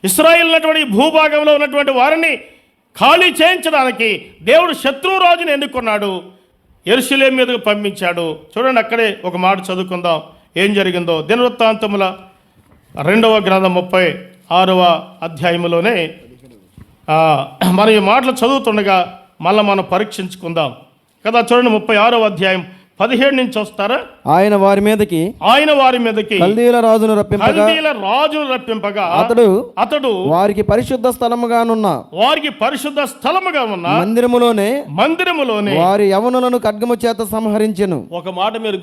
ఇశ్రాయేలు ఉన్నటువంటి భూభాగంలో ఉన్నటువంటి వారిని ఖాళీ చేయించడానికి దేవుడు శత్రురాజుని ఎన్నుకున్నాడు, యెరూషలేము మీదకి పంపించాడు. చూడండి, అక్కడే ఒక మాట చదువుకుందాం ఏం జరిగిందో. దినవృత్తాంతముల 2వ గ్రంథం 36వ అధ్యాయంలోనే మనం ఈ మాటలు చదువుతుండగా మళ్ళీ మనం పరీక్షించుకుందాం కదా. చూడండి, 36వ అధ్యాయం 17 నుంచి వస్తారా? ఆయన వారి మీదకి కల్దీయుల రాజును రప్పింపగా అతడు వారికి పరిశుద్ధ స్థలముగా ఉన్న మందిరములోనే వారి యవనులను ఖడ్గము చేత సంహరించెను. ఒక మాట మీరు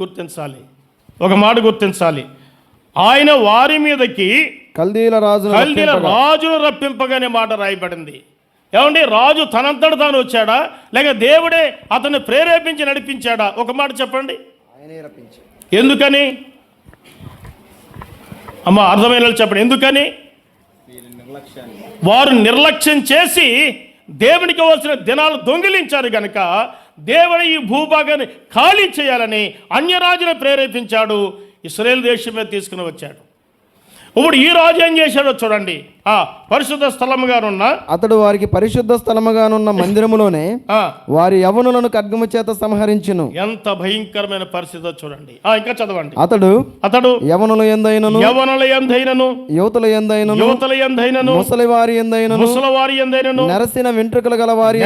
గుర్తించాలి. ఆయన వారి మీదకి కల్దీయుల రాజును రప్పింపగానే మాట రాయబడింది. ఏమండి, రాజు తనంతట తాను వచ్చాడా లేక దేవుడే అతన్ని ప్రేరేపించి నడిపించాడా? ఒక మాట చెప్పండి. ఎందుకని? అమ్మ, అర్థమైన చెప్పండి. ఎందుకని? వారు నిర్లక్ష్యం చేసి దేవునికి ఇవ్వాల్సిన దినాలు దొంగిలించారు కనుక దేవుడు ఈ భూభాగాన్ని ఖాళీ చేయాలని అన్యరాజును ప్రేరేపించాడు, ఇశ్రాయేల్ దేశం మీద తీసుకుని వచ్చాడు. ఇప్పుడు ఈ రాజు ఏం చేశాడో చూడండి. పరిశుద్ధ స్థలముగానున్న అతడు వారికి పరిశుద్ధ స్థలముగానున్న మందిరములోనే వారి యవనులను ఖడ్గము చేత సంహరించును. ఎంత భయంకరమైన పరిస్థితి చూడండి. ఇంకా చదవండి. అతడు యవనుల యందైనను యువతుల యందైనను ముసలివారి యందైనను నరసిన వెంట్రుకలు గలవారి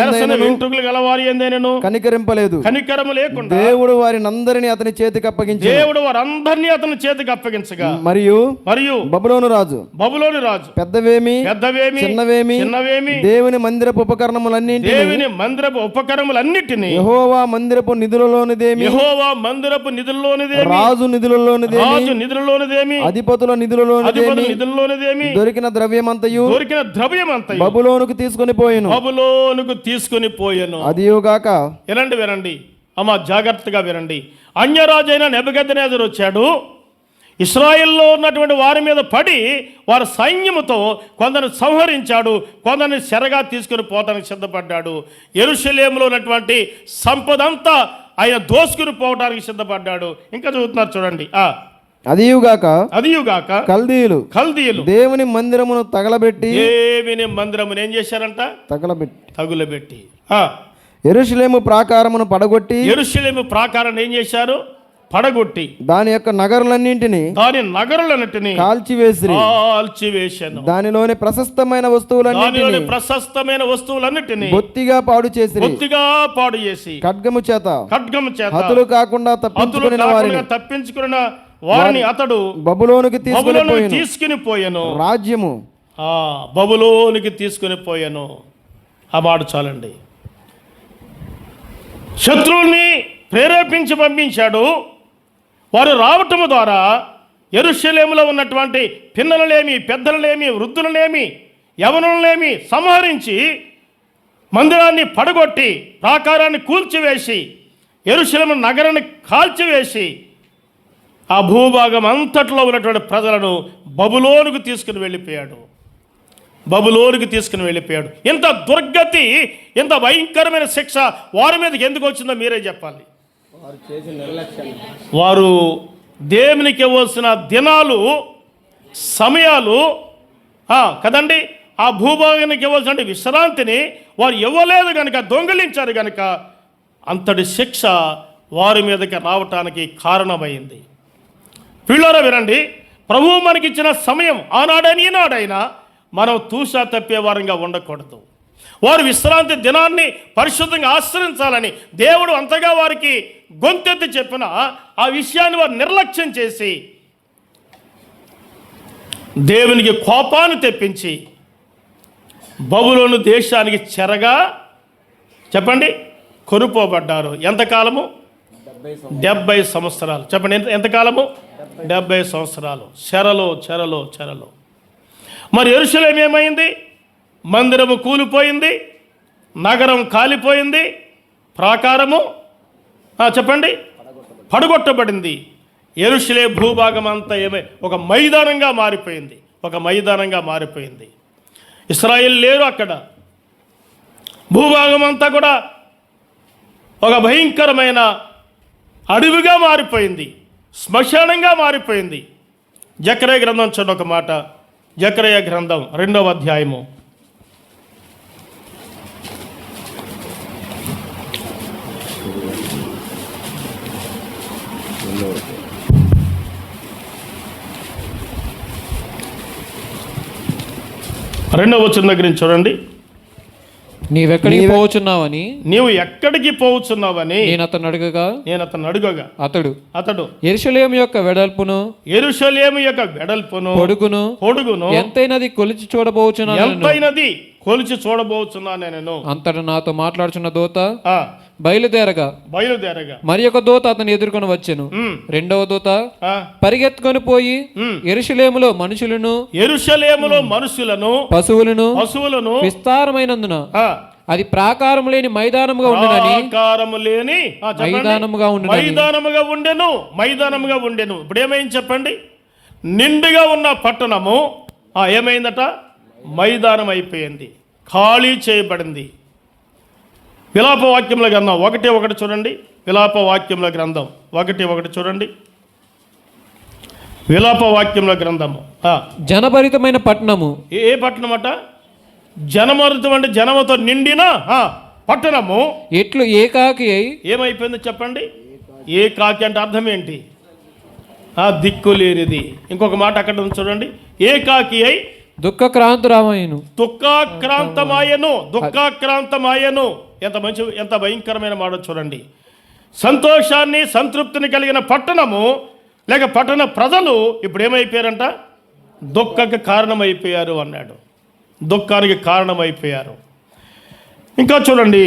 యందైనను కనికరింపలేదు. కనికరము లేకుండా దేవుడు వారినందరినీ అతని చేతికి అప్పగించాడు. దేవుడు వారందరినీ అతని చేతికి అప్పగించగా మరియు బబులోను రాజు పెద్దవేమి చిన్నవేమి దేవుని మందిరపు ఉపకరణములన్నిటిని యెహోవా మందిరపు నిధులలోనిదేమి రాజు నిధులలోనిదేమి అధిపతుల నిధులలోనిదేమి దొరికిన ద్రవ్యమంతయు బబులోనుకు తీసుకొని పోయెను. అదియుగాక వినండి అమ్మా, జాగ్రత్తగా వినండి. అన్యరాజైన నెబుకద్నెజరు వచ్చాడు, ఇశ్రాయేల్లో ఉన్నటువంటి వారి మీద పడి వారి సైన్యముతో కొందరిని సంహరించాడు, కొందరిని చెరగా తీసుకుని పోతానికి సిద్ధపడ్డాడు. యెరూషలేములో ఉన్నటువంటి సంపద అంతా ఆయన దోసుకుని పోవడానికి సిద్ధపడ్డాడు. ఇంకా చదువుతున్నారు చూడండి. అదియుగాక కల్దీయులు దేవుని మందిరమును ఏం చేశారంట? తగులబెట్టి యెరూషలేము ప్రాకారమును పడగొట్టి యెరూషలేము ప్రాకారాన్ని ఏం చేశారు? పడగొట్టి దాని యొక్క నగరులన్నింటినీ కాల్చివేశాను. దానిలోని ప్రశస్తమైన వస్తువులన్నిటినీ బొత్తిగా పాడు చేసి ఖడ్గము చేత హతులు కాకుండా తప్పించుకున్న వారిని అతడు బబులోనుకి తీసుకుని పోయాను. రాజ్యము బబులోనికి తీసుకుని పోయాను. ఆ మాట చాలండి. శత్రువుల్ని ప్రేరేపించి పంపించాడు. వారు రావటము ద్వారా యెరూషలేములో ఉన్నటువంటి పిన్నలలేమి, పెద్దలలేమి, వృద్ధులలేమి, యవనులలేమి సంహరించి మందిరాన్ని పడగొట్టి ప్రాకారాన్ని కూల్చివేసి యెరూషలేము నగరాన్ని కాల్చివేసి ఆ భూభాగం అంతట్లో ఉన్నటువంటి ప్రజలను బబులోనుకు తీసుకుని వెళ్ళిపోయాడు. ఇంత దుర్గతి, ఇంత భయంకరమైన శిక్ష వారి మీదకి ఎందుకు వచ్చిందో మీరే చెప్పాలి. వారు దేవునికి ఇవ్వాల్సిన దినాలు, సమయాలు కదండి, ఆ భూభాగానికి ఇవ్వాల్సిన విశ్రాంతిని వారు ఇవ్వలేదు కనుక, దొంగిలించారు కనుక అంతటి శిక్ష వారి మీదకి రావటానికి కారణమైంది. పిల్లరా వినండి, ప్రభువు మనకిచ్చిన సమయం ఆనాడైనా ఈనాడైనా మనం తూసా తప్పే వారంగా ఉండకూడదు. వారు విశ్రాంతి దినాన్ని పరిశుద్ధంగా ఆశ్రయించాలని దేవుడు అంతగా వారికి గొంతెత్తి చెప్పిన ఆ విషయాన్ని వారు నిర్లక్ష్యం చేసి దేవునికి కోపాన్ని తెప్పించి బబులోను దేశానికి చెరగా చెప్పండి కొనుపోబడ్డారు. ఎంతకాలము? 70 సంవత్సరాలు. చెప్పండి ఎంతకాలము? 70 సంవత్సరాలు చెరలో. మరి యెరూషలేము ఏమైంది? మందిరము కూలిపోయింది, నగరం కాలిపోయింది, ప్రాకారము చెప్పండి పడగొట్టబడింది. యెరూషలేము భూభాగం అంతా ఒక మైదానంగా మారిపోయింది. ఇశ్రాయేల్ లేరు అక్కడ. భూభాగం అంతా కూడా ఒక భయంకరమైన అడవిగా మారిపోయింది, శ్మశానంగా మారిపోయింది. జకర్యా గ్రంథం చూడండి ఒక మాట. జకర్యా గ్రంథం 2వ అధ్యాయము. రెండవ వచనం దగ్గర చూడండి. నీవు ఎక్కడికి పోవచ్చున్నావని నేను అతను అడగగా అతడు యెరూషలేము యొక్క వెడల్పును పొడుగును ఎంతైనది కొలిచి చూడబోచున్నాను నేను. అంతటా నాతో మాట్లాడుచున్న దూత బయలుదేరగా మరి ఒక దూత అతను ఎదుర్కొని వచ్చెను. రెండవ దూత పరిగెత్తుకొని పోయి యెరూషలేములో మనుషులను పశువులను విస్తారమైనందున అది ప్రాకారం లేని మైదానముగా ఉండెను. ఇప్పుడు ఏమైంది చెప్పండి? నిండుగా ఉన్న పట్టణము ఏమైందట? మైదానం అయిపోయింది, ఖాళీ చేయబడింది. విలాప వాక్యముల గ్రంథం 1:1 చూడండి. విలాప వాక్యముల గ్రంథం 1:1 చూడండి. విలాప వాక్యముల గ్రంథము జనభరితమైన పట్టణము. ఏ పట్టణం అట? జనభరితం అంటే జనముతో నిండిన పట్టణము. ఎట్లు ఏకాకి అయి ఏమైపోయిందో చెప్పండి. ఏకాకి అంటే అర్థం ఏంటి? దిక్కులేనిది. ఇంకొక మాట అక్కడ ఉంది చూడండి. ఏకాకి అయి దుఃఖక్రాంతురామాయను. దుఃఖాక్రాంతమాయను. ఎంత భయంకరమైన మాట చూడండి. సంతోషాన్ని సంతృప్తిని కలిగిన పట్టణము లేక పట్టణ ప్రజలు ఇప్పుడు ఏమైపోయారంట? దుఃఖకి కారణమైపోయారు అన్నాడు. దుఃఖానికి కారణమైపోయారు. ఇంకా చూడండి,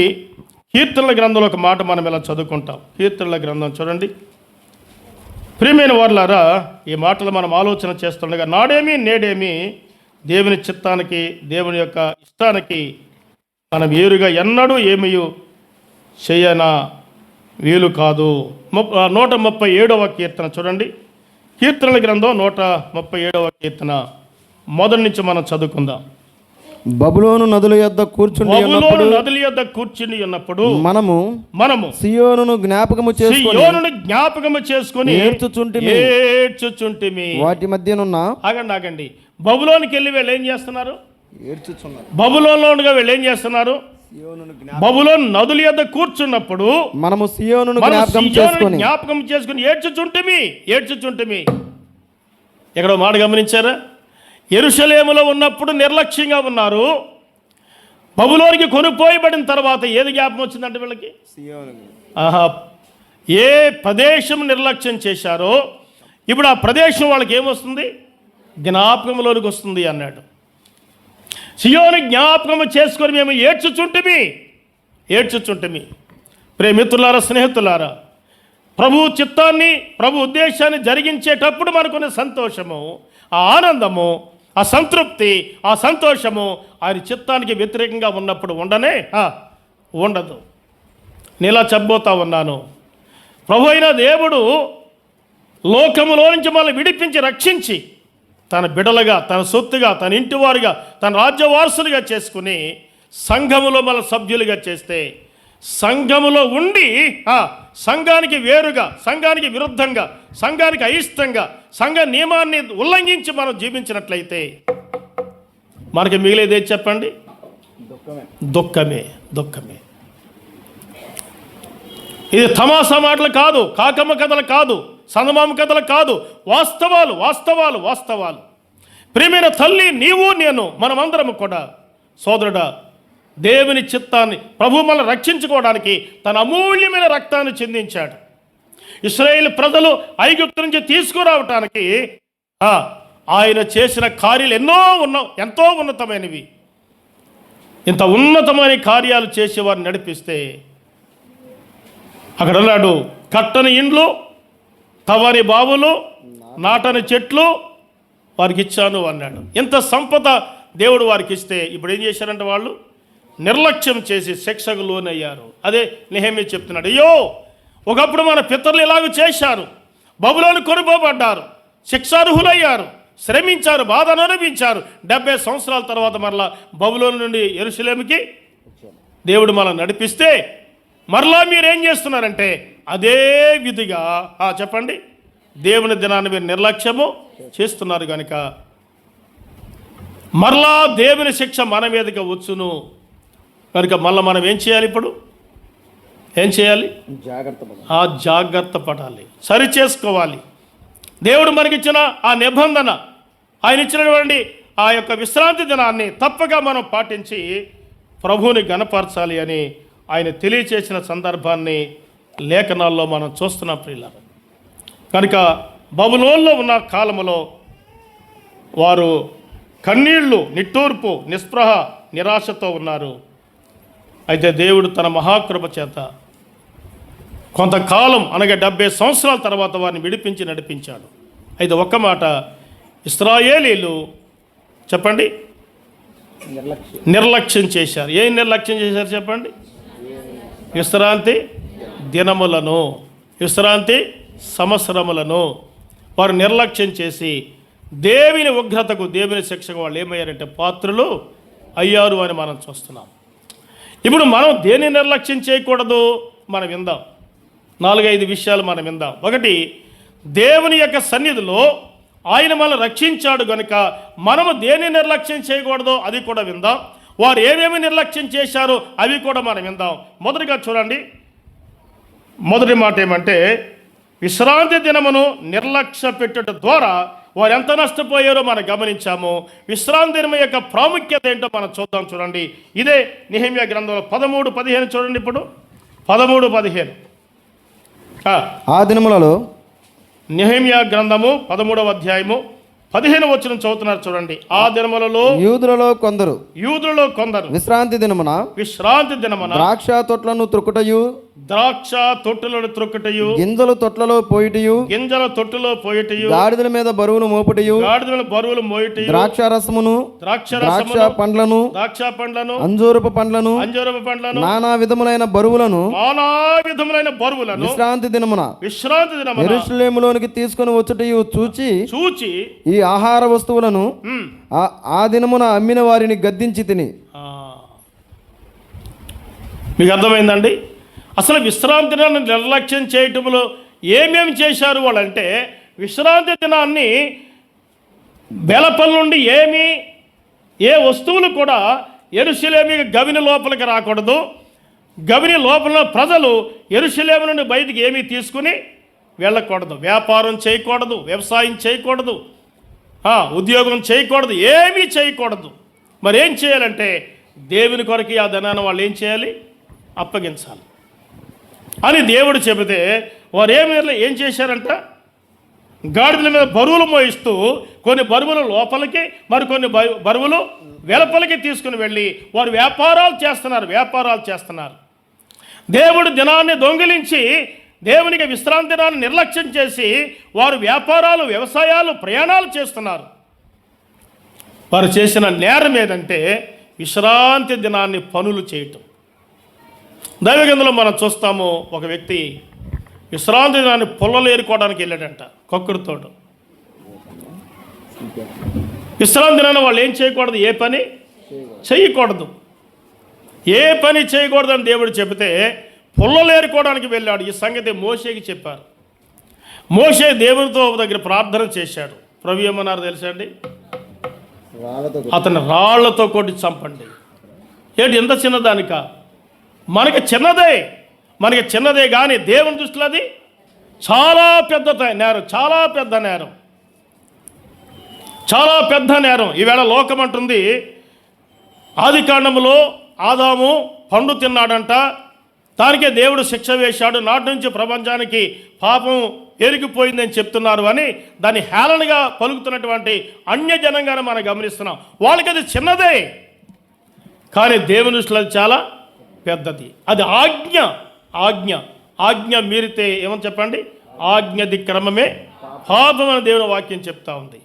కీర్తనల గ్రంథంలో ఒక మాట మనం ఇలా చదువుకుంటాం. కీర్తనల గ్రంథం చూడండి. ప్రియమైన వారులారా, ఈ మాటలు మనం ఆలోచన చేస్తుండగా నాడేమి నేడేమి దేవుని చిత్తానికి, దేవుని యొక్క ఇష్టానికి మనం వేరుగా ఎన్నడూ ఏమీ చేయనా వీలు కాదు. 137వ కీర్తన చూడండి. కీర్తనల గ్రంథం 137వ కీర్తన మొదటి నుంచి మనం చదువుకుందాం. బబులోను నదుల యొద్ద కూర్చుని ఉన్నప్పుడు మనము సియోనును జ్ఞాపకము చేసుకొని ఏడ్చుచుంటిమి. వాటి మధ్యనున్న ఆగండి. బబులోనికి వెళ్ళి వీళ్ళు ఏం చేస్తున్నారు? బబులోనుగా వీళ్ళు ఏం చేస్తున్నారు? బబులోను నదుల యొద్ద కూర్చున్నప్పుడు మనము సియోనును జ్ఞాపకం చేసుకుని ఏడ్చుచుంటిమి. ఎక్కడో మాట గమనించారా? యెరూషలేములో ఉన్నప్పుడు నిర్లక్ష్యంగా ఉన్నారు. బబులోనికి కొనుక్కోయబడిన తర్వాత ఏది జ్ఞాపకం వచ్చిందంటే వీళ్ళకి? ఏ ప్రదేశం నిర్లక్ష్యం చేశారో ఇప్పుడు ఆ ప్రదేశం వాళ్ళకి ఏమొస్తుంది? జ్ఞాపకంలోనికి వస్తుంది అన్నాడు. సియోను జ్ఞాపకం చేసుకొని మేము ఏడ్చుచుంటిమి. ప్రేమితులారా, స్నేహితులారా, ప్రభు చిత్తాన్ని, ప్రభు ఉద్దేశాన్ని జరిగించేటప్పుడు మనకున్న సంతోషము, ఆ ఆనందము, ఆ సంతృప్తి, ఆ సంతోషము ఆయన చిత్తానికి వ్యతిరేకంగా ఉన్నప్పుడు ఉండదు. నేలా చెప్పబోతా ఉన్నాను. ప్రభు అయిన దేవుడు లోకములో నుంచి మనల్ని విడిపించి రక్షించి తన బిడలుగా, తన సొత్తుగా, తన ఇంటివారుగా, తన రాజ్యవారసులుగా చేసుకుని సంఘములో మన సభ్యులుగా చేస్తే, సంఘములో ఉండి సంఘానికి వేరుగా, సంఘానికి విరుద్ధంగా, సంఘానికి అయిష్టంగా, సంఘ నియమాన్ని ఉల్లంఘించి మనం జీవించినట్లయితే మనకి మిగిలేదే చెప్పండి? దుఃఖమే. ఇది తమాషా మాటలు కాదు, కాకమ్మ కథలు కాదు, సందమామ కథలు కాదు, వాస్తవాలు. ప్రియమైన తల్లి, నీవు నేను మనమందరము కూడా సోదరుడా, దేవుని చిత్తాన్ని, ప్రభు మనల్ని రక్షించుకోవడానికి తన అమూల్యమైన రక్తాన్ని చిందించాడు. ఇశ్రాయేలు ప్రజలు ఐగుప్తు నుంచి తీసుకురావటానికి ఆయన చేసిన కార్యాలు ఎంతో ఉన్నతమైనవి. ఇంత ఉన్నతమైన కార్యాలు చేసి వారిని నడిపిస్తే అక్కడ అన్నాడు, కట్టని ఇండ్లు, తవని బావులు, నాటని చెట్లు వారికి ఇచ్చాను అన్నాడు. ఇంత సంపద దేవుడు వారికి ఇస్తే ఇప్పుడు ఏం చేశారంటే వాళ్ళు నిర్లక్ష్యం చేసి శిక్షకు లోనయ్యారు. అదే నెహెమీయా చెప్తున్నాడు, అయ్యో ఒకప్పుడు మన పితరులు ఇలాగ చేశారు, బబులోను కొనుక్కోబడ్డారు, శిక్షార్హులయ్యారు, శ్రమించారు, బాధ అనుభవించారు. 70 సంవత్సరాల తర్వాత మరలా బబులోను నుండి యెరూషలేముకి దేవుడు మనల్ని నడిపిస్తే మరలా మీరేం చేస్తున్నారంటే అదే విధిగా చెప్పండి, దేవుని దినాన్ని మీరు నిర్లక్ష్యము చేస్తున్నారు కనుక మరలా దేవుని శిక్ష మన మీదకి వచ్చును కనుక మళ్ళీ మనం ఏం చేయాలి? ఇప్పుడు ఏం చేయాలి? జాగ్రత్త పడాలి, సరి చేసుకోవాలి. దేవుడు మనకిచ్చిన ఆ నిబంధన, ఆయన ఇచ్చినటువంటి ఆ యొక్క విశ్రాంతి దినాన్ని తప్పక మనం పాటించి ప్రభువుని గణపరచాలి అని ఆయన తెలియచేసిన సందర్భాన్ని లేఖనాల్లో మనం చూస్తున్నాం ప్రియులారా. కనుక బబులోనులో ఉన్న కాలములో వారు కన్నీళ్లు, నిట్టూర్పు, నిస్పృహ, నిరాశతో ఉన్నారు. అయితే దేవుడు తన మహాకృప చేత కొంతకాలం అనగా 70 సంవత్సరాల తర్వాత వారిని విడిపించి నడిపించాడు. అయితే ఒక్క మాట, ఇశ్రాయేలీలు చెప్పండి నిర్లక్ష్యం చేశారు. ఏం నిర్లక్ష్యం చేశారు చెప్పండి? విశ్రాంతి దినములను, విశ్రాంతి సంవత్సరములను వారు నిర్లక్ష్యం చేసి దేవుని ఉగ్రతకు, దేవుని శిక్షకు వాళ్ళు ఏమయ్యారంటే పాత్రులు అయ్యారు అని మనం చూస్తున్నాం. ఇప్పుడు మనం దేన్ని నిర్లక్ష్యం చేయకూడదు, మనం విందాం. 4-5 విషయాలు మనం విందాం. ఒకటి, దేవుని యొక్క సన్నిధిలో ఆయన మనల్ని రక్షించాడు కనుక మనము దేన్ని నిర్లక్ష్యం చేయకూడదో అది కూడా విందాం. వారు ఏమేమి నిర్లక్ష్యం చేశారో అవి కూడా మనం విందాం. మొదటిగా చూడండి, మొదటి మాట ఏమంటే, విశ్రాంతి దినమును నిర్లక్ష్య పెట్టుట ద్వారా వారు ఎంత నష్టపోయారో మనం గమనించాము. విశ్రాంతి దినం యొక్క ప్రాముఖ్యత ఏంటో మనం చూద్దాం. చూడండి, ఇదే నెహెమ్యా గ్రంథంలో 13:15 చూడండి. ఇప్పుడు 13:15 ఆ దినములలో నెహెమ్యా గ్రంథము 13వ అధ్యాయము 15వ వచనం చదువుతున్నారు. చూడండి, ఆ దినములలో యూదులలో కొందరు విశ్రాంతి దినమున ద్రాక్ష తొట్లను త్రొక్కుటయు గింజలు తొట్లలో పోయిటయు గాడిదల మీద బరువులు మోపుటయు ద్రాక్ష రసమును ద్రాక్ష పండ్లను అంజూరపు పండ్లను నానా విధములైన బరువులను విశ్రాంతి దినమున యెరూషలేములోనికి తీసుకొని వచ్చుటయు చూచి ఈ ఆహార వస్తువులను ఆ దినమున అమ్మిన వారిని గద్దించి తిని. మీకు అర్థమైందండి? అసలు విశ్రాంతి దినాన్ని నిర్లక్ష్యం చేయటంలో ఏమేమి చేశారు వాళ్ళంటే, విశ్రాంతి దినాన్ని బెలపల నుండి ఏ వస్తువులు కూడా యెరూషలేము గవిని లోపలికి రాకూడదు. గవిని లోపల ప్రజలు యెరూషలేము నుండి బయటికి ఏమీ తీసుకుని వెళ్ళకూడదు. వ్యాపారం చేయకూడదు, వ్యవసాయం చేయకూడదు, ఉద్యోగం చేయకూడదు, ఏమీ చేయకూడదు. మరి ఏం చేయాలంటే, దేవుని కొరకు ఆ ధనాన్ని వాళ్ళు ఏం చేయాలి? అప్పగించాలి అని దేవుడు చెబితే వారు ఏం చేశారంట? గాడిదల మీద బరువులు మోయిస్తూ కొన్ని బరువులు లోపలికి, మరికొన్ని బరువులు వెలుపలికి తీసుకుని వెళ్ళి వారు వ్యాపారాలు చేస్తున్నారు. దేవుడు దినాన్ని దొంగిలించి దేవునికి విశ్రాంతి దినాన్ని నిర్లక్ష్యం చేసి వారు వ్యాపారాలు, వ్యవసాయాలు, ప్రయాణాలు చేస్తున్నారు. వారు చేసిన నేరం ఏదంటే విశ్రాంతి దినాన్ని పనులు చేయటం. దైవగ్రంథంలో మనం చూస్తాము, ఒక వ్యక్తి విశ్రాంతి దినాన్ని పొల్లలు ఏరుకోవడానికి వెళ్ళాడంట కొక్కుడుతోడు. విశ్రాంతి దినాన్ని వాళ్ళు ఏం చేయకూడదు? ఏ పని చేయకూడదు అని దేవుడు చెబితే పొల్లలు ఏరుకోవడానికి వెళ్ళాడు. ఈ సంగతి మోషేకి చెప్పారు. మోషే దేవునితో దగ్గర ప్రార్థన చేశాడు. ప్రభు ఏమన్నారు తెలుసా అండి? అతను రాళ్లతో కొట్టి చంపండి. ఏంటి, ఎంత చిన్నదానిక? మనకి చిన్నదే కానీ దేవుని దృష్టిలో అది చాలా పెద్ద నేరం. ఈవేళ లోకం అంటుంది, ఆదికాండములో ఆదాము పండు తిన్నాడంట, దానికే దేవుడు శిక్ష వేశాడు, నాటి నుంచి ప్రపంచానికి పాపం ఎరిగిపోయిందని చెప్తున్నారు అని దాన్ని హేళనగా పలుకుతున్నటువంటి అన్యజనంగానే మనం గమనిస్తున్నాం. వాళ్ళకి అది చిన్నదే కానీ దేవుని దృష్టిలో అది చాలా పెద్దది. అది ఆజ్ఞ మీరితే ఏమని చెప్పండి? ఆజ్ఞాతిక్రమమే పాపం అని దేవుని వాక్యం చెప్తా ఉంది.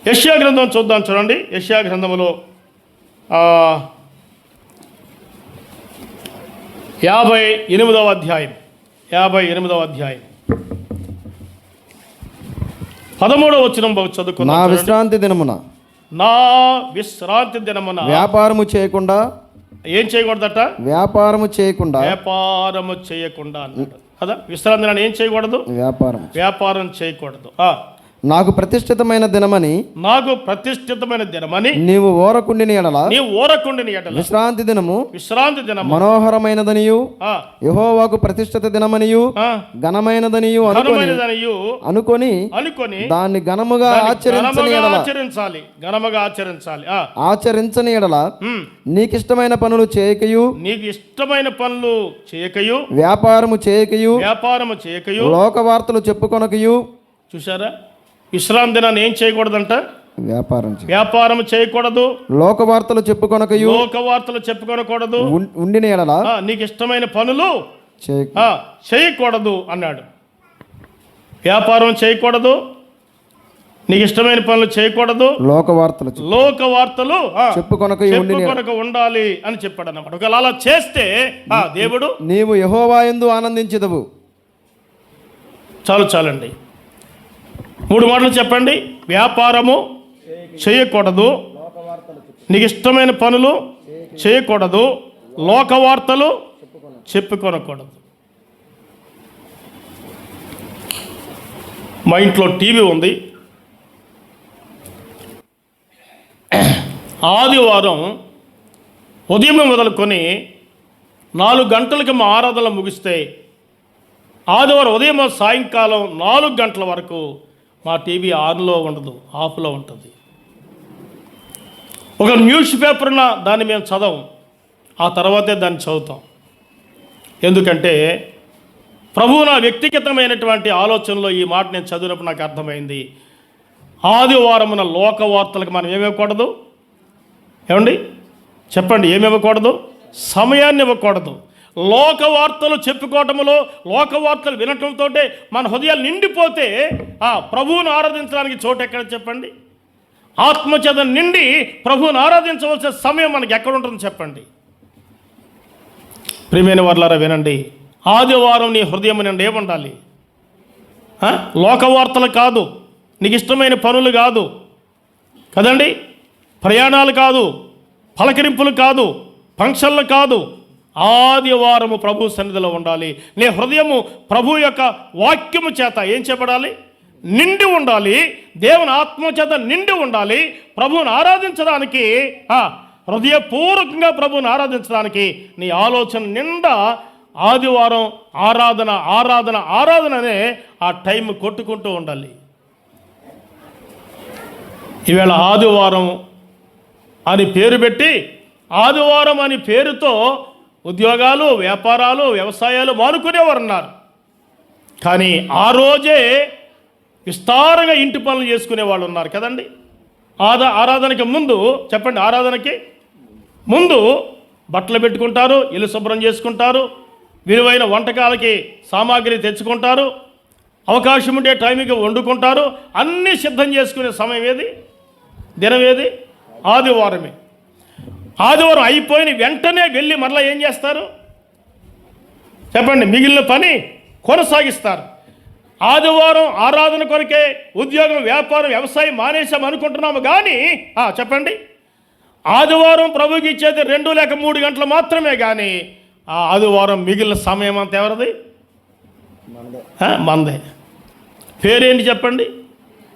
యెషయా గ్రంథం చూద్దాం. చూడండి, యెషయా గ్రంథములో 58వ అధ్యాయం 13వ వచనం చదువుకున్నాం. నా విశ్రాంతి దినమున వ్యాపారము చేయకుండా ఏం చేయకూడదట? వ్యాపారము చేయకుండా అన్నాడు కదా. విశ్రాంతి దినాన్ని ఏం చేయకూడదు? వ్యాపారం చేయకూడదు. నాకు ప్రతిష్ఠితమైన దినమని నీవు ఓరకుండిన ఎడల విశ్రాంతి దినము మనోహరమైనదనియు యెహోవాకు ప్రతిష్ఠిత దినమనియు ఘనమైనదనియు అనుకొని దాన్ని ఘనముగా ఆచరించని ఎడల నీకిష్టమైన పనులు చేయకయు వ్యాపారము చేయకయు లోక వార్తలు చెప్పుకొనకయు. చూసారా? విశ్రాంతి దినాన్ని ఏం చేయకూడదంట? వ్యాపారం చేయకూడదు. లోక వార్తలు చెప్పుకొనకూడదు. ఉండిన ఎడల నీకు ఇష్టమైన పనులు చేయకూడదు అన్నాడు. వ్యాపారం చేయకూడదు, నీకు ఇష్టమైన పనులు చేయకూడదు, లోక వార్తలు చెప్పుకొనక ఉండాలి అని చెప్పాడు అన్నమాట. ఒకవేళ అలా చేస్తే దేవుడు నీవు యెహోవాయందు ఆనందించెదవు. చాలండి, 3 మాటలు చెప్పండి. వ్యాపారము చేయకూడదు, నీకు ఇష్టమైన పనులు చేయకూడదు, లోకవార్తలు చెప్పుకొనకూడదు. మా ఇంట్లో టీవీ ఉంది. ఆదివారం ఉదయం మొదలుకొని 4 గంటలకి మా ఆరాధనలు ముగిస్తే ఆదివారం ఉదయం సాయంకాలం 4 గంటల వరకు మా టీవీ ఆన్లో ఉండదు, ఆఫ్లో ఉంటుంది. ఒక న్యూస్ పేపర్న దాన్ని మేము చదవం, ఆ తర్వాతే దాన్ని చదువుతాం. ఎందుకంటే ప్రభువు నా వ్యక్తిగతమైనటువంటి ఆలోచనలో ఈ మాట నేను చదివినప్పుడు నాకు అర్థమైంది. ఆదివారమున లోకవార్తలకు మనం ఏమివ్వకూడదు? ఏమండి చెప్పండి, ఏమివ్వకూడదు? సమయాన్ని ఇవ్వకూడదు. లోకవార్తలు చెప్పుకోవటంలో, లోకవార్తలు వినటంతో మన హృదయాలు నిండిపోతే ప్రభువును ఆరాధించడానికి చోటు ఎక్కడ చెప్పండి? ఆత్మచేత నిండి ప్రభువును ఆరాధించవలసిన సమయం మనకి ఎక్కడ ఉంటుంది చెప్పండి? ప్రియమైన వారలారా వినండి, ఆదివారం నీ హృదయం నిండి ఏముండాలి? లోకవార్తలు కాదు, నీకు ఇష్టమైన పనులు కాదు కదండి, ప్రయాణాలు కాదు, పలకరింపులు కాదు, ఫంక్షన్లు కాదు. ఆదివారము ప్రభు సన్నిధిలో ఉండాలి. నీ హృదయము ప్రభు యొక్క వాక్యము చేత ఏం చెప్పడాలి? నిండి ఉండాలి. దేవుని ఆత్మ చేత నిండి ఉండాలి. ప్రభువుని ఆరాధించడానికి, హృదయపూర్వకంగా ప్రభువుని ఆరాధించడానికి నీ ఆలోచన నిండా ఆదివారం ఆరాధన ఆరాధన ఆరాధన అనే ఆ టైం కొట్టుకుంటూ ఉండాలి. ఈవేళ ఆదివారం అని పేరు పెట్టి, ఆదివారం అని పేరుతో ఉద్యోగాలు, వ్యాపారాలు, వ్యవసాయాలు మానుకునేవారు ఉన్నారు. కానీ ఆ రోజే విస్తారంగా ఇంటి పనులు చేసుకునే వాళ్ళు ఉన్నారు కదండి. ఆరాధనకి ముందు చెప్పండి, ఆరాధనకి ముందు బట్టలు పెట్టుకుంటారు, ఇల్లు శుభ్రం చేసుకుంటారు, విలువైన వంటకాలకి సామాగ్రి తెచ్చుకుంటారు, అవకాశం ఉంటే టైంకి వండుకుంటారు. అన్నీ సిద్ధం చేసుకునే సమయం ఏది? దినం ఏది? ఆదివారమే. ఆదివారం అయిపోయిన వెంటనే వెళ్ళి మరలా ఏం చేస్తారు చెప్పండి? మిగిలిన పని కొనసాగిస్తారు. ఆదివారం ఆరాధన కొరకే ఉద్యోగం, వ్యాపారం, వ్యవసాయం మానేసాం అనుకుంటున్నాము కానీ చెప్పండి, ఆదివారం ప్రభుకి ఇచ్చేది 2 లేక 3 గంటలు మాత్రమే. కానీ ఆ ఆదివారం మిగిలిన సమయం అంతా ఎవరిది? మందే. పేరేంటి చెప్పండి?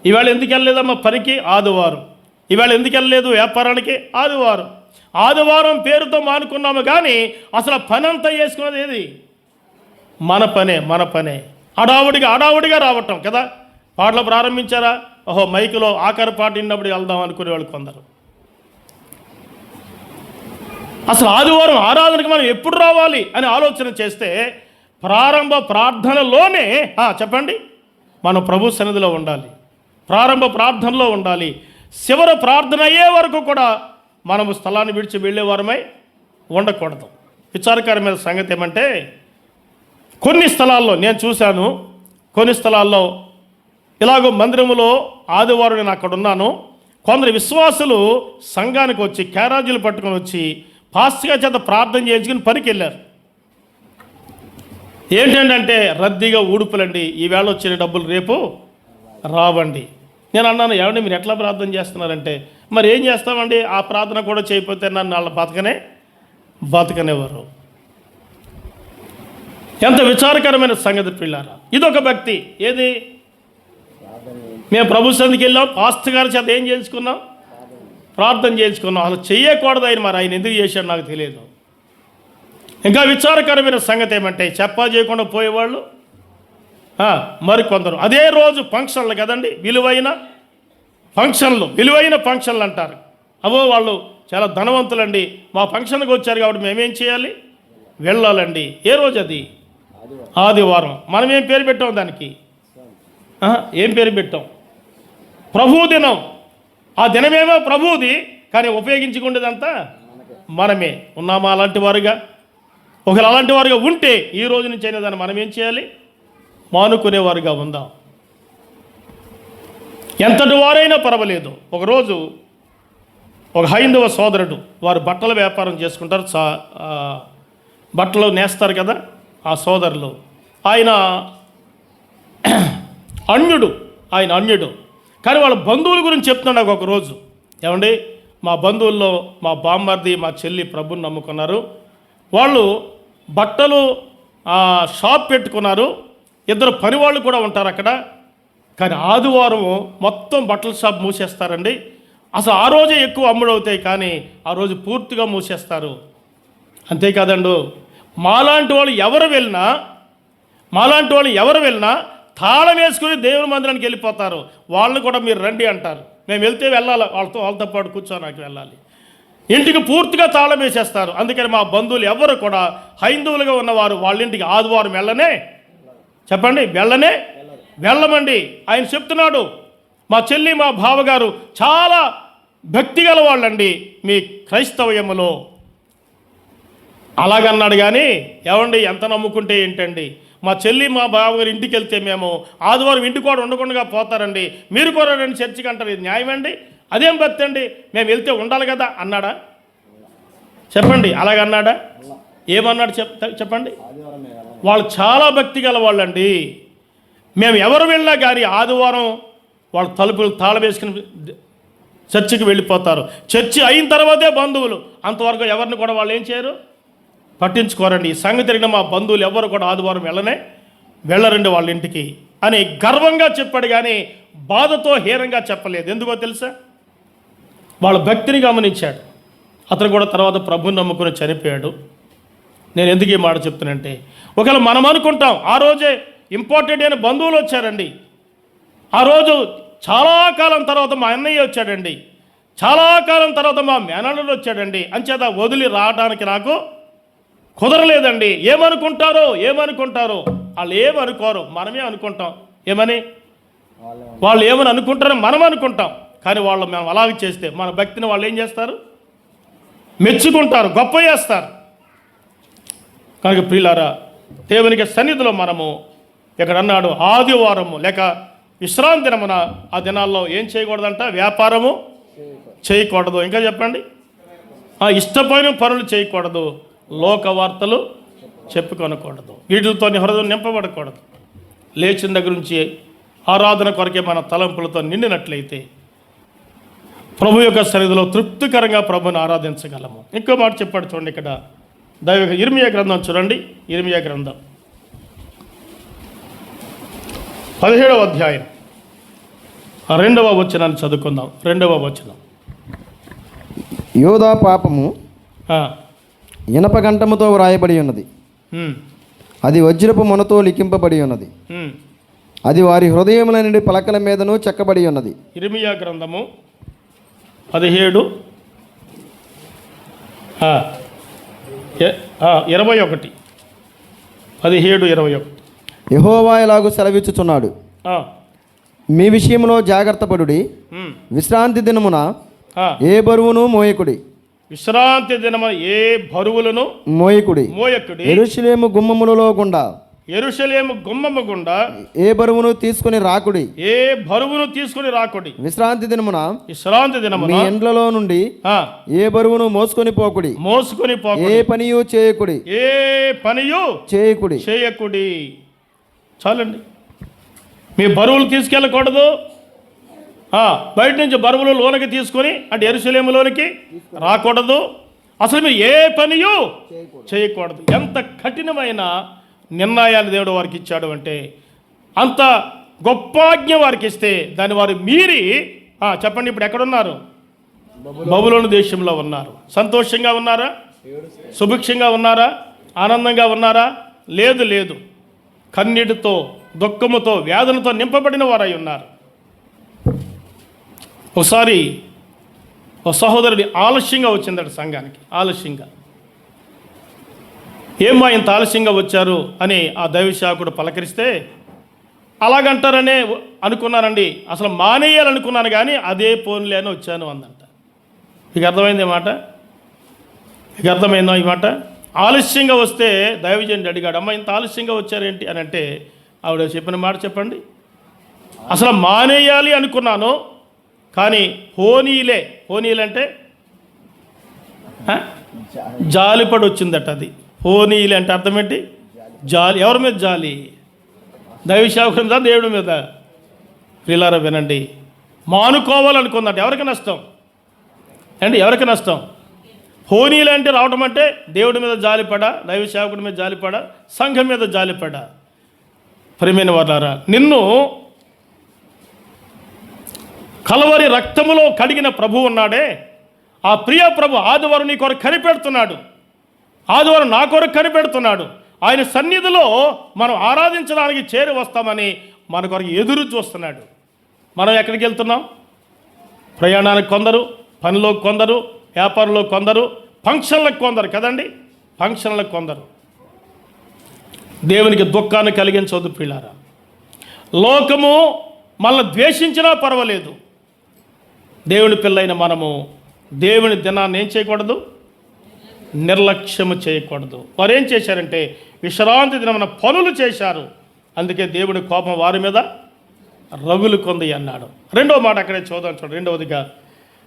ఇవాళ ఎందుకు వెళ్ళలేదమ్మా పనికి? ఆదివారం. ఇవాళ ఎందుకు వెళ్ళలేదు వ్యాపారానికి? ఆదివారం. ఆదివారం పేరుతో మానుకున్నాము కానీ అసలు పని అంతా చేసుకున్నది ఏది? మన పనే. అడావుడిగా రావటం కదా. పాటలు ప్రారంభించారా? ఓహో మైకులో ఆఖరి పాట విన్నప్పుడు వెళ్దాం అనుకునే వాళ్ళు కొందరు. అసలు ఆదివారం ఆరాధనకి మనం ఎప్పుడు రావాలి అని ఆలోచన చేస్తే ప్రారంభ ప్రార్థనలోనే చెప్పండి మనం ప్రభు సన్నిధిలో ఉండాలి. ప్రారంభ ప్రార్థనలో ఉండాలి. చివరి ప్రార్థన అయ్యే వరకు కూడా మనము స్థలాన్ని విడిచి వెళ్ళేవారమై ఉండకూడదు. విచారకరమైన సంగతి ఏమంటే, కొన్ని స్థలాల్లో నేను చూశాను, కొన్ని స్థలాల్లో ఇలాగో మందిరంలో ఆదివారం నేను అక్కడ ఉన్నాను, కొందరు విశ్వాసులు సంఘానికి వచ్చి క్యారేజీలు పట్టుకొని వచ్చి పాస్టర్ చేత ప్రార్థన చేయించుకుని పనికి వెళ్ళారు. ఏంటంటే రద్దీగా ఊడుపులండి, ఈవేళ వచ్చిన డబ్బులు రేపు రావండి. నేను అన్నాను, ఏమండి మీరు ఎట్లా ప్రార్థన చేస్తున్నారంటే, మరి ఏం చేస్తామండి, ఆ ప్రార్థన కూడా చేయకపోతే నన్ను వాళ్ళ బతకనేవారు. ఎంత విచారకరమైన సంగతి పిల్లారా. ఇదొక భక్తి. ఏది? మేము ప్రభు సన్నిధికి వెళ్ళాం, పాస్టర్ గారి చేత ఏం చేయించుకున్నాం? ప్రార్థన చేయించుకున్నాం. అసలు చెయ్యకూడదు ఆయన, మరి ఆయన ఎందుకు చేశాడు నాకు తెలియదు. ఇంకా విచారకరమైన సంగతి ఏమంటే, చెప్పా చేయకుండా పోయేవాళ్ళు మరికొందరు. అదే రోజు ఫంక్షన్లు కదండి, విలువైన ఫంక్షన్లు అంటారు. అవో వాళ్ళు చాలా ధనవంతులండి, మా ఫంక్షన్కి వచ్చారు కాబట్టి మేమేం చేయాలి? వెళ్ళాలండి. ఏ రోజు అది? ఆదివారం. మనం ఏం పేరు పెట్టాం దానికి? ఏం పేరు పెట్టాం? ప్రభు దినం. ఆ దినమేమో ప్రభువుది, కానీ ఉపయోగించుకునేదంతా మనమే. ఉన్నామా అలాంటి వారుగా? ఒకవేళ అలాంటి వారుగా ఉంటే ఈ రోజు నుంచి అయినా దాన్ని మనం ఏం చేయాలి? మానుకునేవారుగా ఉందాం. ఎంతటి వారైనా పర్వాలేదు. ఒకరోజు ఒక హైందవ సోదరుడు, వారు బట్టల వ్యాపారం చేసుకుంటారు, బట్టలు నేస్తారు కదా ఆ సోదరులు. ఆయన అన్యుడు కానీ వాళ్ళ బంధువుల గురించి చెప్తున్నాడు నాకు ఒకరోజు. ఏమండి మా బంధువుల్లో మా బామ్మర్ది మా చెల్లి ప్రభుని నమ్ముకున్నారు. వాళ్ళు బట్టలు షాప్ పెట్టుకున్నారు. 2 పనివాళ్ళు కూడా ఉంటారు అక్కడ. కానీ ఆదివారం మొత్తం బట్టల షాప్ మూసేస్తారండి. అసలు ఆ రోజే ఎక్కువ అమ్ముడవుతాయి, కానీ ఆ రోజు పూర్తిగా మూసేస్తారు. అంతేకాదండు, మాలాంటి వాళ్ళు ఎవరు వెళ్ళినా తాళం వేసుకుని దేవుని మందిరానికి వెళ్ళిపోతారు. వాళ్ళని కూడా మీరు రండి అంటారు. మేము వెళ్తే వెళ్ళాలి, వాళ్ళతో పాటు కూర్చోడానికి వెళ్ళాలి. ఇంటికి పూర్తిగా తాళం వేసేస్తారు. అందుకని మా బంధువులు ఎవరు కూడా హైందువులుగా ఉన్నవారు వాళ్ళ ఇంటికి ఆదివారం చెప్పండి, వెళ్ళమండి. ఆయన చెప్తున్నాడు. మా చెల్లి మా బావగారు చాలా భక్తి గల వాళ్ళండి మీ క్రైస్తవయములో అలాగన్నాడు. కానీ ఏమండి, ఎంత నమ్ముకుంటే ఏంటండి, మా చెల్లి మా బావగారు ఇంటికి వెళ్తే మేము ఆదివారం ఇంటికి కూడా ఉండకుండా పోతారండి, మీరు కూడా రండి చర్చికి అంటారు. ఇది న్యాయమండి? అదేం భక్తి అండి? మేము వెళ్తే ఉండాలి కదా అన్నాడా? చెప్పండి, అలాగన్నాడా? ఏమన్నాడు చెప్పండి? వాళ్ళు చాలా భక్తి గల వాళ్ళండి. మేము ఎవరు వెళ్ళినా కానీ ఆదివారం వాళ్ళ తలుపులు తాళం వేసుకుని చర్చికి వెళ్ళిపోతారు. చర్చి అయిన తర్వాతే బంధువులు. అంతవరకు ఎవరిని కూడా వాళ్ళు ఏం చేయరు, పట్టించుకోరండి. ఈ సంగతి జరిగిన మా బంధువులు ఎవరు కూడా ఆదివారం వెళ్ళరండి వాళ్ళ ఇంటికి అని గర్వంగా చెప్పాడు. కానీ బాధతో హీనంగా చెప్పలేదు. ఎందుకో తెలుసా? వాళ్ళ భక్తిని గమనించాడు. అతను కూడా తర్వాత ప్రభుని నమ్ముకుని చనిపోయాడు. నేను ఎందుకు ఈ మాట చెప్తానంటే, ఒకవేళ మనం అనుకుంటాం ఆ రోజే ఇంపార్టెంట్ అయిన బంధువులు వచ్చారండి, ఆ రోజు చాలా కాలం తర్వాత మా అన్నయ్య వచ్చాడండి, చాలా కాలం తర్వాత మా మేనల్లుడు వచ్చాడండి, అంచేత వదిలి రావడానికి నాకు కుదరలేదండి. ఏమనుకుంటారో వాళ్ళు ఏమనుకోరు, మనమే అనుకుంటాం. వాళ్ళు ఏమని అనుకుంటారో మనం అనుకుంటాం. కానీ మేము అలాగే చేస్తే మన భక్తిని వాళ్ళు ఏం చేస్తారు, మెచ్చుకుంటారు, గొప్ప చేస్తారు. కనుక ప్రియులారా, దేవునికి సన్నిధిలో మనము ఇక్కడ అన్నాడు, ఆదివారము లేక విశ్రాంతి దినమున ఆ దినాల్లో ఏం చేయకూడదంట, వ్యాపారము చేయకూడదు. ఇంకా చెప్పండి, ఇష్టమైన పనులు చేయకూడదు, లోక వార్తలు చెప్పుకొనకూడదు, వీటితో హృదయం నింపబడకూడదు. లేచిన దగ్గర నుంచి ఆరాధన కొరకే మన తలంపులతో నిండినట్లయితే ప్రభు యొక్క సన్నిధిలో తృప్తికరంగా ప్రభుని ఆరాధించగలము. ఇంకో మాట చెప్పాడు చూడండి ఇక్కడ, దైవిక ఇర్మియా గ్రంథం చూడండి. ఇర్మియా గ్రంథం 17వ అధ్యాయం 2వ వచనాన్ని చదువుకుందాం. 2వ వచనం, యోధా పాపము ఇనప గంటముతో వ్రాయబడి ఉన్నది, అది వజ్రపు మొనతో లిఖింపబడి ఉన్నది, అది వారి హృదయముల నుండి పలకల మీదను చెక్కబడి ఉన్నది. ఇర్మియా గ్రంథము 17 21 17:21 యెహోవా ఇలాగు సెలవిచ్చుచున్నాడు, మీ విషయంలో జాగ్రత్త పడుడి, విశ్రాంతి దినమున ఏ బరువును మోయకుడి, విశ్రాంతి దినమున ఏ బరువులను మోయకుడి, యెరూషలేము గుమ్మములలో గుండా ఏ బరువును తీసుకుని రాకుడి, విశ్రాంతి దినమున మీ ఇండ్లలో నుండి ఏ బరువును మోసుకొని పోకుడి, ఏ పనియు చేయకుడి. చాలండి, మీ బరువులు తీసుకెళ్ళకూడదు. బయట నుంచి బరువులు లోనికి తీసుకొని అంటే యెరూషలేములోనికి రాకూడదు. అసలు మీరు ఏ పనియు చేయకూడదు. ఎంత కఠినమైన నిర్ణయాలు దేవుడు వారికి ఇచ్చాడు అంటే, అంత గొప్ప ఆజ్ఞ వారికి ఇస్తే దాన్ని వారు మీరి చెప్పండి, ఇప్పుడు ఎక్కడున్నారు? బబులోను దేశంలో ఉన్నారు. సంతోషంగా ఉన్నారా? సుభిక్షంగా ఉన్నారా? ఆనందంగా ఉన్నారా? లేదు. కన్నీటితో, దుఃఖముతో, వ్యాధులతో నింపబడిన వారై ఉన్నారు. ఒకసారి ఒక సహోదరుడి ఆలస్యంగా వచ్చిందట సంఘానికి. ఆలస్యంగా, ఏమ్మా ఇంత ఆలస్యంగా వచ్చారు అని ఆ దైవశాఖకుడు పలకరిస్తే, అలాగంటారనే అనుకున్నానండి, అసలు మానేయాలనుకున్నాను కానీ అదే పోన్లే అని వచ్చాను అందంట. మీకు అర్థమైంది మాట? మీకు అర్థమైందో ఈ మాట? ఆలస్యంగా వస్తే దైవజనుడు అడిగాడు, అమ్మ ఇంత ఆలస్యంగా వచ్చారేంటి అని అంటే, ఆవిడ చెప్పిన మాట చెప్పండి, అసలు మానేయాలి అనుకున్నాను కానీ పోనీలే అంటే జాలిపడి వచ్చిందట. అది పోనీలే అంటే అర్థం ఏంటి? జాలి. ఎవరి మీద జాలి? దైవశాఖ మీద, దేవుడి మీద? ప్రియులారా వినండి, మానుకోవాలనుకుందంట. ఎవరికి నష్టం? అండి ఎవరికి నష్టం? హోనీలు అంటే రావటం అంటే దేవుడి మీద జాలిపడా, దైవ సేవకుడి మీద జాలిపడా, సంఘం మీద జాలిపడా? ప్రియమైన వారులారా, నిన్ను కలవరి రక్తములో కడిగిన ప్రభు ఉన్నాడే, ఆ ప్రియ ప్రభు ఆదివారం నీ కొరకు కనిపెడుతున్నాడు, ఆదివారం నా కొరకు కనిపెడుతున్నాడు. ఆయన సన్నిధిలో మనం ఆరాధించడానికి చేరి వస్తామని మన కొరకు ఎదురు చూస్తున్నాడు. మనం ఎక్కడికి వెళ్తున్నాం? ప్రయాణానికి కొందరు, పనిలో కొందరు, వ్యాపారంలో కొందరు, ఫంక్షన్లకు కొందరు కదండి, ఫంక్షన్లకు కొందరు. దేవునికి దుఃఖాన్ని కలిగించవద్దు ప్రియులారా. లోకము మనల్ని ద్వేషించినా పర్వాలేదు, దేవుని పిల్లైన మనము దేవుని దినాన్ని ఏం చేయకూడదు? నిర్లక్ష్యము చేయకూడదు. వారు ఏం చేశారంటే విశ్రాంతి దినమున పనులు చేశారు, అందుకే దేవుడి కోపం వారి మీద రగులు కొంది అన్నాడు. రెండవ మాట అక్కడే చూద్దాం. చూడండి,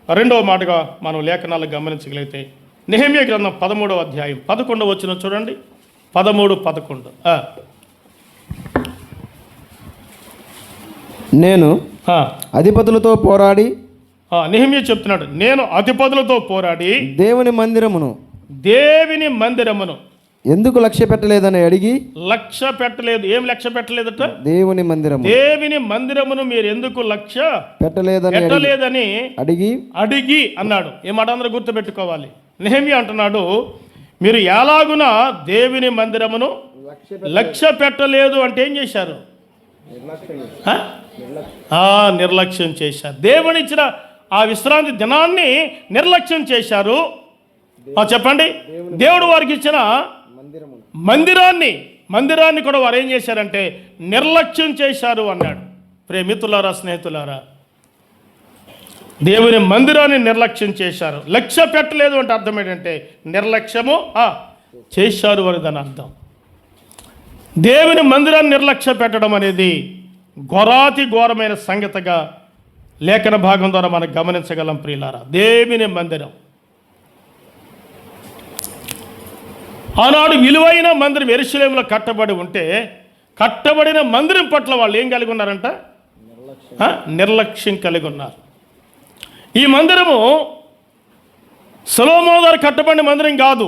రెండవ మాటగా మనం లేఖనాలు గమనించగలిగితే నెహెమ్యా గ్రంథం 13వ అధ్యాయం 11వ వచనం చూడండి. 13-11. నేను అధిపతులతో పోరాడి, నెహెమ్యా చెప్తున్నాడు, నేను అధిపతులతో పోరాడి దేవుని మందిరమును ఎందుకు లక్ష్య పెట్టలేదని అడిగి, లక్ష్య పెట్టలేదు. ఏం లక్ష్య పెట్టలేదట? దేవుని మందిరమును మీరు ఎందుకు లక్ష్య పెట్టలేదని అడిగి అన్నాడు. ఏ మాట అందరూ గుర్తుపెట్టుకోవాలి. నెహెమ్యా అంటున్నాడు, మీరు ఎలాగున దేవుని మందిరమును లక్ష్య పెట్టలేదు అంటే ఏం చేశారు? నిర్లక్ష్యం చేశారు. దేవునిచ్చిన ఆ విశ్రాంతి దినాన్ని నిర్లక్ష్యం చేశారు. చెప్పండి, దేవుడు వారికి ఇచ్చిన మందిరాన్ని కూడా వారు ఏం చేశారంటే నిర్లక్ష్యం చేశారు అన్నాడు. ప్రేమితులారా, స్నేహితులారా, దేవుని మందిరాన్ని నిర్లక్ష్యం చేశారు. లక్ష్య పెట్టలేదు అంటే అర్థం ఏంటంటే నిర్లక్ష్యము చేశారు అని దాని అర్థం. దేవుని మందిరాన్ని నిర్లక్ష్య పెట్టడం అనేది ఘోరమైన సంగతిగా లేఖన భాగం ద్వారా మనం గమనించగలం ప్రియులారా. దేవుని మందిరం ఆనాడు విలువైన మందిరం యెరూషలేములో కట్టబడి ఉంటే, కట్టబడిన మందిరం పట్ల వాళ్ళు ఏం కలిగి ఉన్నారంట? నిర్లక్ష్యం కలిగి ఉన్నారు. ఈ మందిరము సొలొమోను గారు కట్టబడిన మందిరం కాదు.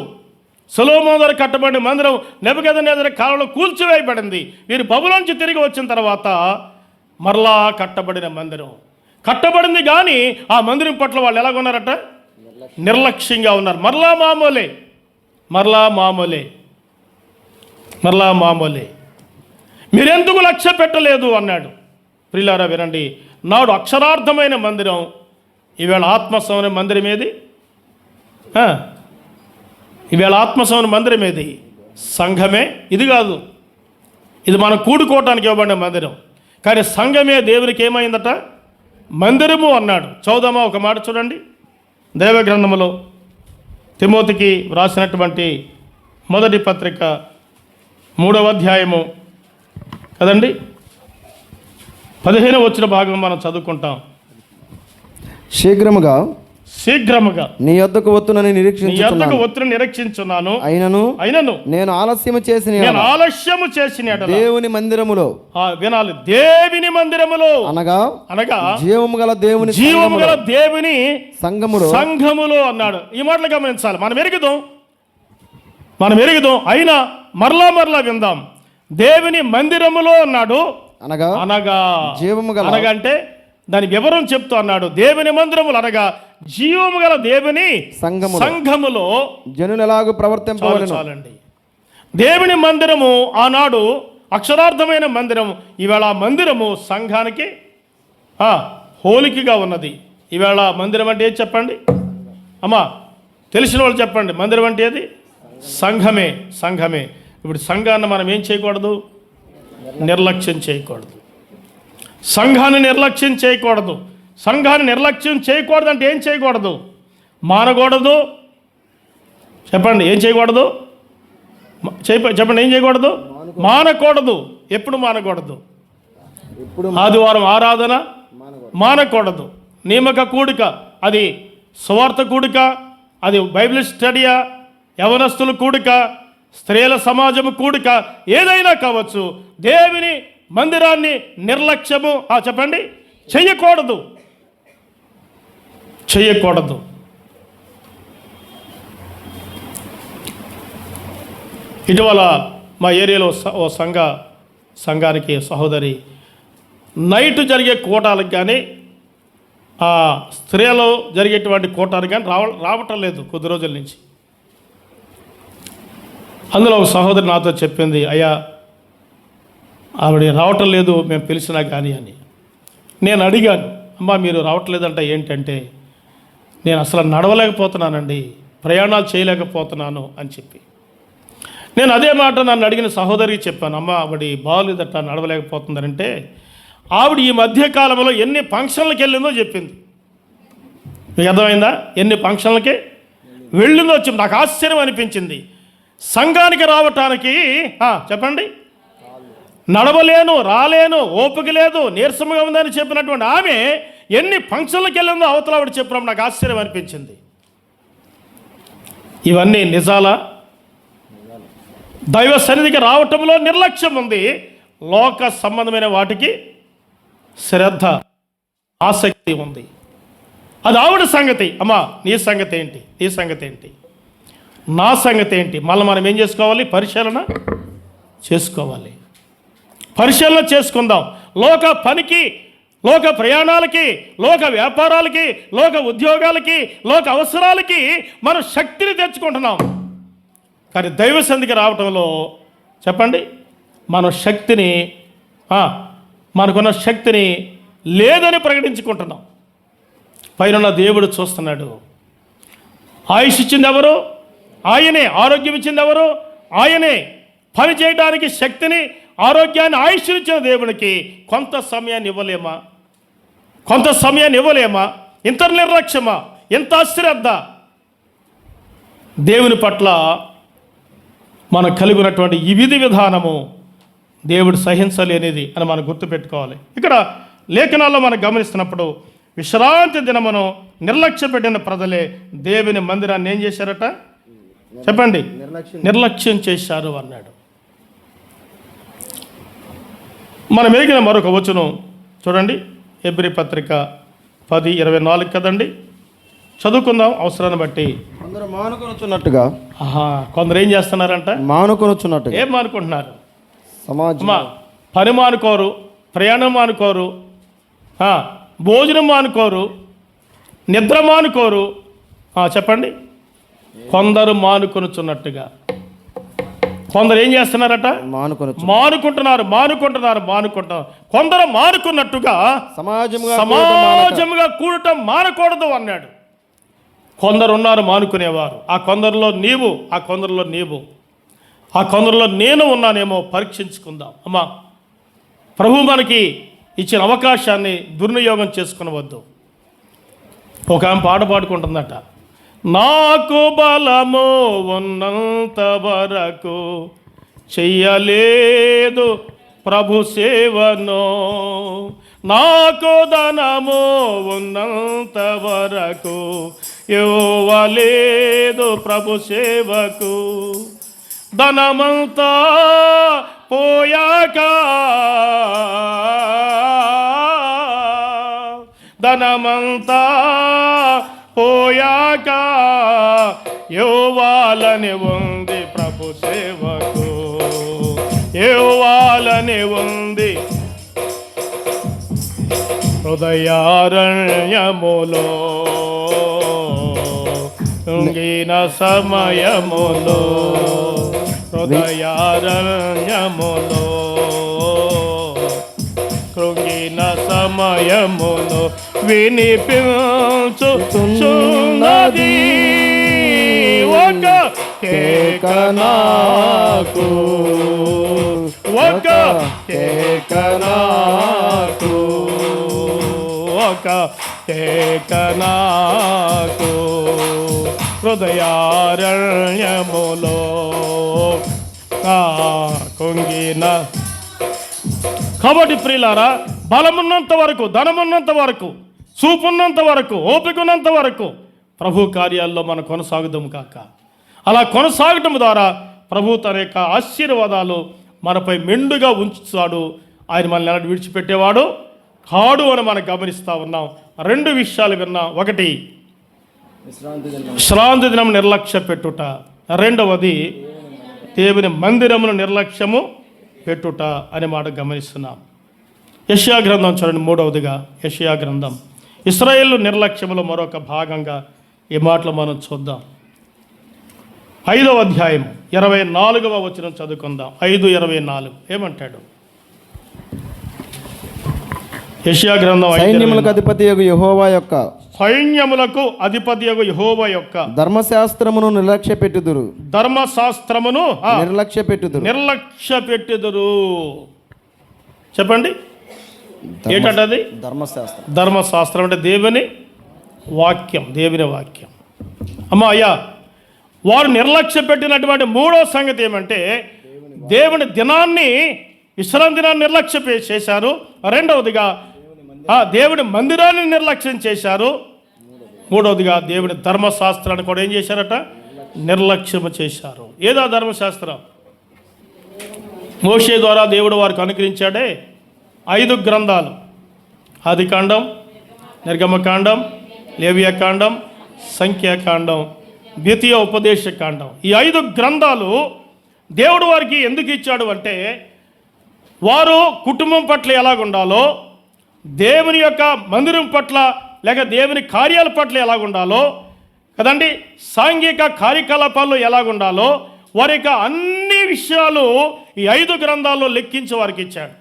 సొలొమోను గారు కట్టబడిన మందిరం నెబుకద్నెజరు కాలంలో కూల్చివేయబడింది. వీరు బబులోను నుంచి తిరిగి వచ్చిన తర్వాత మరలా కట్టబడిన మందిరం కట్టబడింది. కానీ ఆ మందిరం పట్ల వాళ్ళు ఎలాగున్నారట? నిర్లక్ష్యంగా ఉన్నారు. మరలా మామూలే. మీరెందుకు లక్ష్య పెట్టలేదు అన్నాడు. ప్రియులారా వినండి, నాడు అక్షరార్థమైన మందిరం, ఈవేళ ఆత్మసౌన మందిరం ఏది? ఈవేళ ఆత్మసౌన మందిరం ఏది? సంఘమే. ఇది కాదు, ఇది మనం కూడుకోవటానికి ఇవ్వబడిన మందిరం. కానీ సంఘమే దేవునికి ఏమైందట? మందిరము అన్నాడు. చదువుదామా ఒక మాట చూడండి. దైవ గ్రంథములో తిమోతికి వ్రాసినటువంటి మొదటి పత్రిక 3వ అధ్యాయము కదండి, 15వ వచ్చిన భాగం మనం చదువుకుంటాం. శీఘ్రముగా నీ యొద్దకు వత్తునని నిరీక్షించున్నాను. అయినను నేను ఆలస్యము చేసిన దేవుని మందిరములో వినాలి. దేవుని మందిరములో అనగా జీవము గల దేవుని సంఘములో అన్నాడు. ఈ మాటలు గమనించాలి. మనం ఎరుగుదాం అయినా మరలా విందాం. దేవుని మందిరములో అన్నాడు అనగా జీవము గల అంటే దాని వివరం చెప్తూ అన్నాడు. దేవుని మందిరములు అనగా జీవము గల దేవుని సంఘములో జనులు ఎలాగూ ప్రవర్తింపవలెను. చాలండి. దేవుని మందిరము ఆనాడు అక్షరార్థమైన మందిరం. ఈవేళ ఆ మందిరము సంఘానికి హోలికగా ఉన్నది. ఈవేళ మందిరం అంటే ఏది చెప్పండి అమ్మా, తెలిసిన వాళ్ళు చెప్పండి. మందిరం అంటే ఏది? సంఘమే. ఇప్పుడు సంఘాన్ని మనం ఏం చేయకూడదు? నిర్లక్ష్యం చేయకూడదు. సంఘాన్ని నిర్లక్ష్యం చేయకూడదు. సంఘాన్ని నిర్లక్ష్యం చేయకూడదు అంటే ఏం చేయకూడదు? మానకూడదు. చెప్పండి, ఏం చేయకూడదు? చెప్పండి, ఏం చేయకూడదు? మానకూడదు. ఎప్పుడు మానకూడదు? ఆదివారం ఆరాధన మానకూడదు. నియమక కూడిక, అది సువార్త కూడిక, అది బైబిల్ స్టడీయా, యవనస్తుల కూడిక, స్త్రీల సమాజము కూడిక, ఏదైనా కావచ్చు. దేవుని మందిరాన్ని నిర్లక్ష్యము చెప్పండి చేయకూడదు. ఇటీవల మా ఏరియాలో ఓ సంఘానికి సహోదరి నైట్ జరిగే కూటాలకు కానీ ఆ స్త్రీలో జరిగేటువంటి కూటానికి కానీ రావటం లేదు కొద్ది రోజుల నుంచి. అందులో ఒక సహోదరి నాతో చెప్పింది, అయ్యా ఆవిడ రావటం లేదు మేము పిలిచినా కానీ అని. నేను అడిగాను, అమ్మా మీరు రావట్లేదంట ఏంటంటే, నేను అసలు నడవలేకపోతున్నానండి, ప్రయాణాలు చేయలేకపోతున్నాను అని చెప్పి. నేను అదే మాట నన్ను అడిగిన సహోదరికి చెప్పాను, అమ్మ ఆవిడ బాగోలేదట నడవలేకపోతుందనంటే, ఆవిడ ఈ మధ్యకాలంలో ఎన్ని ఫంక్షన్లకు వెళ్ళిందో చెప్పింది. మీకు అర్థమైందా? ఎన్ని ఫంక్షన్లకి వెళ్ళిందో చెప్పింది. నాకు ఆశ్చర్యం అనిపించింది. సంఘానికి రావటానికి చెప్పండి, నడవలేను, రాలేను, ఓపిక లేదు, నీరసంగా ఉందని చెప్పినటువంటి ఆమె ఎన్ని ఫంక్షన్లకు వెళ్ళిందో అవతల ఆవిడ చెప్పినప్పుడు నాకు ఆశ్చర్యం అనిపించింది. ఇవన్నీ నిజాలా? దైవ సన్నిధికి రావటంలో నిర్లక్ష్యం ఉంది. లోక సంబంధమైన వాటికి శ్రద్ధ, ఆసక్తి ఉంది. అది ఆవిడ సంగతి. అమ్మా నీ సంగతి ఏంటి, నీ సంగతి ఏంటి, నా సంగతి ఏంటి? మళ్ళీ మనం ఏం చేసుకోవాలి? పరిశీలన చేసుకోవాలి. పరిశీలన చేసుకుందాం. లోక పనికి, లోక ప్రయాణాలకి, లోక వ్యాపారాలకి, లోక ఉద్యోగాలకి, లోక అవసరాలకి మనం శక్తిని తెచ్చుకుంటున్నాం. కానీ దైవ సన్నిధికి రావటంలో చెప్పండి, మన శక్తిని మనకున్న శక్తిని లేదని ప్రకటించుకుంటున్నాం. పైన దేవుడు చూస్తున్నాడు. ఆయుష్ ఇచ్చింది ఎవరు? ఆయనే. ఆరోగ్యం ఇచ్చింది ఎవరు? ఆయనే. పని చేయడానికి శక్తిని, ఆరోగ్యాన్ని, ఆయుష్ ఇచ్చిన దేవునికి కొంత సమయాన్ని ఇవ్వలేమా? కొంత సమయాన్ని ఇవ్వలేమా? ఇంత నిర్లక్ష్యమా? ఎంత అశ్రద్ధ? దేవుని పట్ల మనకు కలిగి ఉన్నటువంటి ఈ విధి విధానము దేవుడు సహించలేనిది అని మనం గుర్తుపెట్టుకోవాలి. ఇక్కడ లేఖనాల్లో మనం గమనిస్తున్నప్పుడు విశ్రాంతి దినమును నిర్లక్ష్య పెట్టిన ప్రజలే దేవుని మందిరాన్ని ఏం చేశారట? చెప్పండి, నిర్లక్ష్యం చేశారు అన్నాడు. మనం ఎరిగిన మరొక వచనం చూడండి, హెబ్రీ పత్రిక 10:24 కదండి, చదువుకుందాం అవసరాన్ని బట్టి. కొందరు మానుకొనుచున్నట్టుగా. కొందరు ఏం చేస్తున్నారంట? మానుకొనుచున్నట్టుగా. ఏం మానుకుంటున్నారు? సమాజం. పని మానుకోరు, ప్రయాణం మానుకోరు, భోజనం మానుకోరు, నిద్ర మానుకోరు. చెప్పండి, కొందరు మానుకొనుచున్నట్టుగా. కొందరు ఏం చేస్తున్నారట? మానుకుంటున్నారు. కొందరు మానుకున్నట్టుగా సమాజముగా కూడటం మానకూడదు అన్నాడు. కొందరు ఉన్నారు మానుకునేవారు. ఆ కొందరిలో నీవు, ఆ కొందరిలో నీవు, ఆ కొందరిలో నేను ఉన్నానేమో పరీక్షించుకుందాం. అమ్మా, ప్రభు మనకి ఇచ్చిన అవకాశాన్ని దుర్వినియోగం చేసుకునవద్దు. ఒక ఆమె పాట పాడుకుంటుందట, నాకు బలము ఉన్నంత వరకు చెయ్యలేదు ప్రభు సేవను, నాకు ధనము ఉన్నంత వరకు ఇవ్వలేదు ప్రభు సేవకు, ధనమంతా పోయాక, ధనమంతా పోయాక ఇవ్వాలని ఉంది ప్రభు సేవకు, ఇవ్వాలని ఉంది. హృదయారణ్యములో కృంగిన సమయములో, హృదయారణ్యములో కృంగిన సమయములో వినిపించుచున్నది ఒక కేక నాకు, ఒక కేక నాకు, ఒక కేక నాకు, హృదయారణ్యములో కుంగిన. కాబట్టి ప్రియులారా, బలమున్నంత వరకు, ధనమున్నంత వరకు, చూపున్నంత వరకు, ఓపికన్నంత వరకు ప్రభు కార్యాల్లో మనం కొనసాగుదాము కాక. అలా కొనసాగటం ద్వారా ప్రభు తన యొక్క ఆశీర్వాదాలు మనపై మెండుగా ఉంచుతాడు. ఆయన మనల్ని ఎలా విడిచిపెట్టేవాడు కాడు అని మనం గమనిస్తూ ఉన్నాం. రెండు విషయాలు విన్నాం. ఒకటి, విశ్రాంతి దినం నిర్లక్ష్య పెట్టుట. రెండవది, దేవుని మందిరమును నిర్లక్ష్యము పెట్టుట అనే మాట గమనిస్తున్నాం. యెషయా గ్రంథం చూడండి, 3వదిగా యెషయా గ్రంథం ఇశ్రాయేలు నిర్లక్ష్యములో మరొక భాగంగా ఈ మాటలు మనం చూద్దాం. 5వ అధ్యాయం 24వ వచనం చదువుకుందాం. 5:24 ఏమంటాడు? యెషయా గ్రంథం సైన్యములకు అధిపతి యెహోవా యొక్క సైన్యములకు అధిపతి యెహోవా యొక్క ధర్మశాస్త్రమును నిర్లక్ష్య పెట్టుదురు. ధర్మశాస్త్రమును నిర్లక్ష్య పెట్టుదురు. నిర్లక్ష్య పెట్టుదురు. చెప్పండి ఏంటంటే ధర్మశాస్త్రం. ధర్మశాస్త్రం అంటే దేవుని వాక్యం. దేవుని వాక్యం. అమ్మా అయ్యా, వారు నిర్లక్ష్య పెట్టినటువంటి 3వ సంగతి ఏమంటే దేవుని దినాన్ని, విశ్రాంతి దినాన్ని నిర్లక్ష్య చేశారు. 2వదిగా దేవుని మందిరాన్ని నిర్లక్ష్యం చేశారు. 3వదిగా దేవుని ధర్మశాస్త్రాన్ని కూడా ఏం చేశారట? నిర్లక్ష్యం చేశారు. ఏదా ధర్మశాస్త్రం? మోషే ద్వారా దేవుడు వారికి అనుగ్రహించాడే 5 గ్రంథాలు: ఆదికాండం, నిర్గమకాండం, లేవియాకాండం, సంఖ్యాకాండం, ద్వితీయ ఉపదేశకాండం. ఈ 5 గ్రంథాలు దేవుడు వారికి ఎందుకు ఇచ్చాడు అంటే వారు కుటుంబం పట్ల ఎలాగుండాలో, దేవుని యొక్క మందిరం పట్ల లేక దేవుని కార్యాల పట్ల ఎలాగుండాలో కదండి, సాంఘిక కార్యకలాపాల్లో ఎలాగుండాలో వారి యొక్క అన్ని విషయాలు ఈ 5 గ్రంథాల్లో లెక్కించి వారికి ఇచ్చాడు.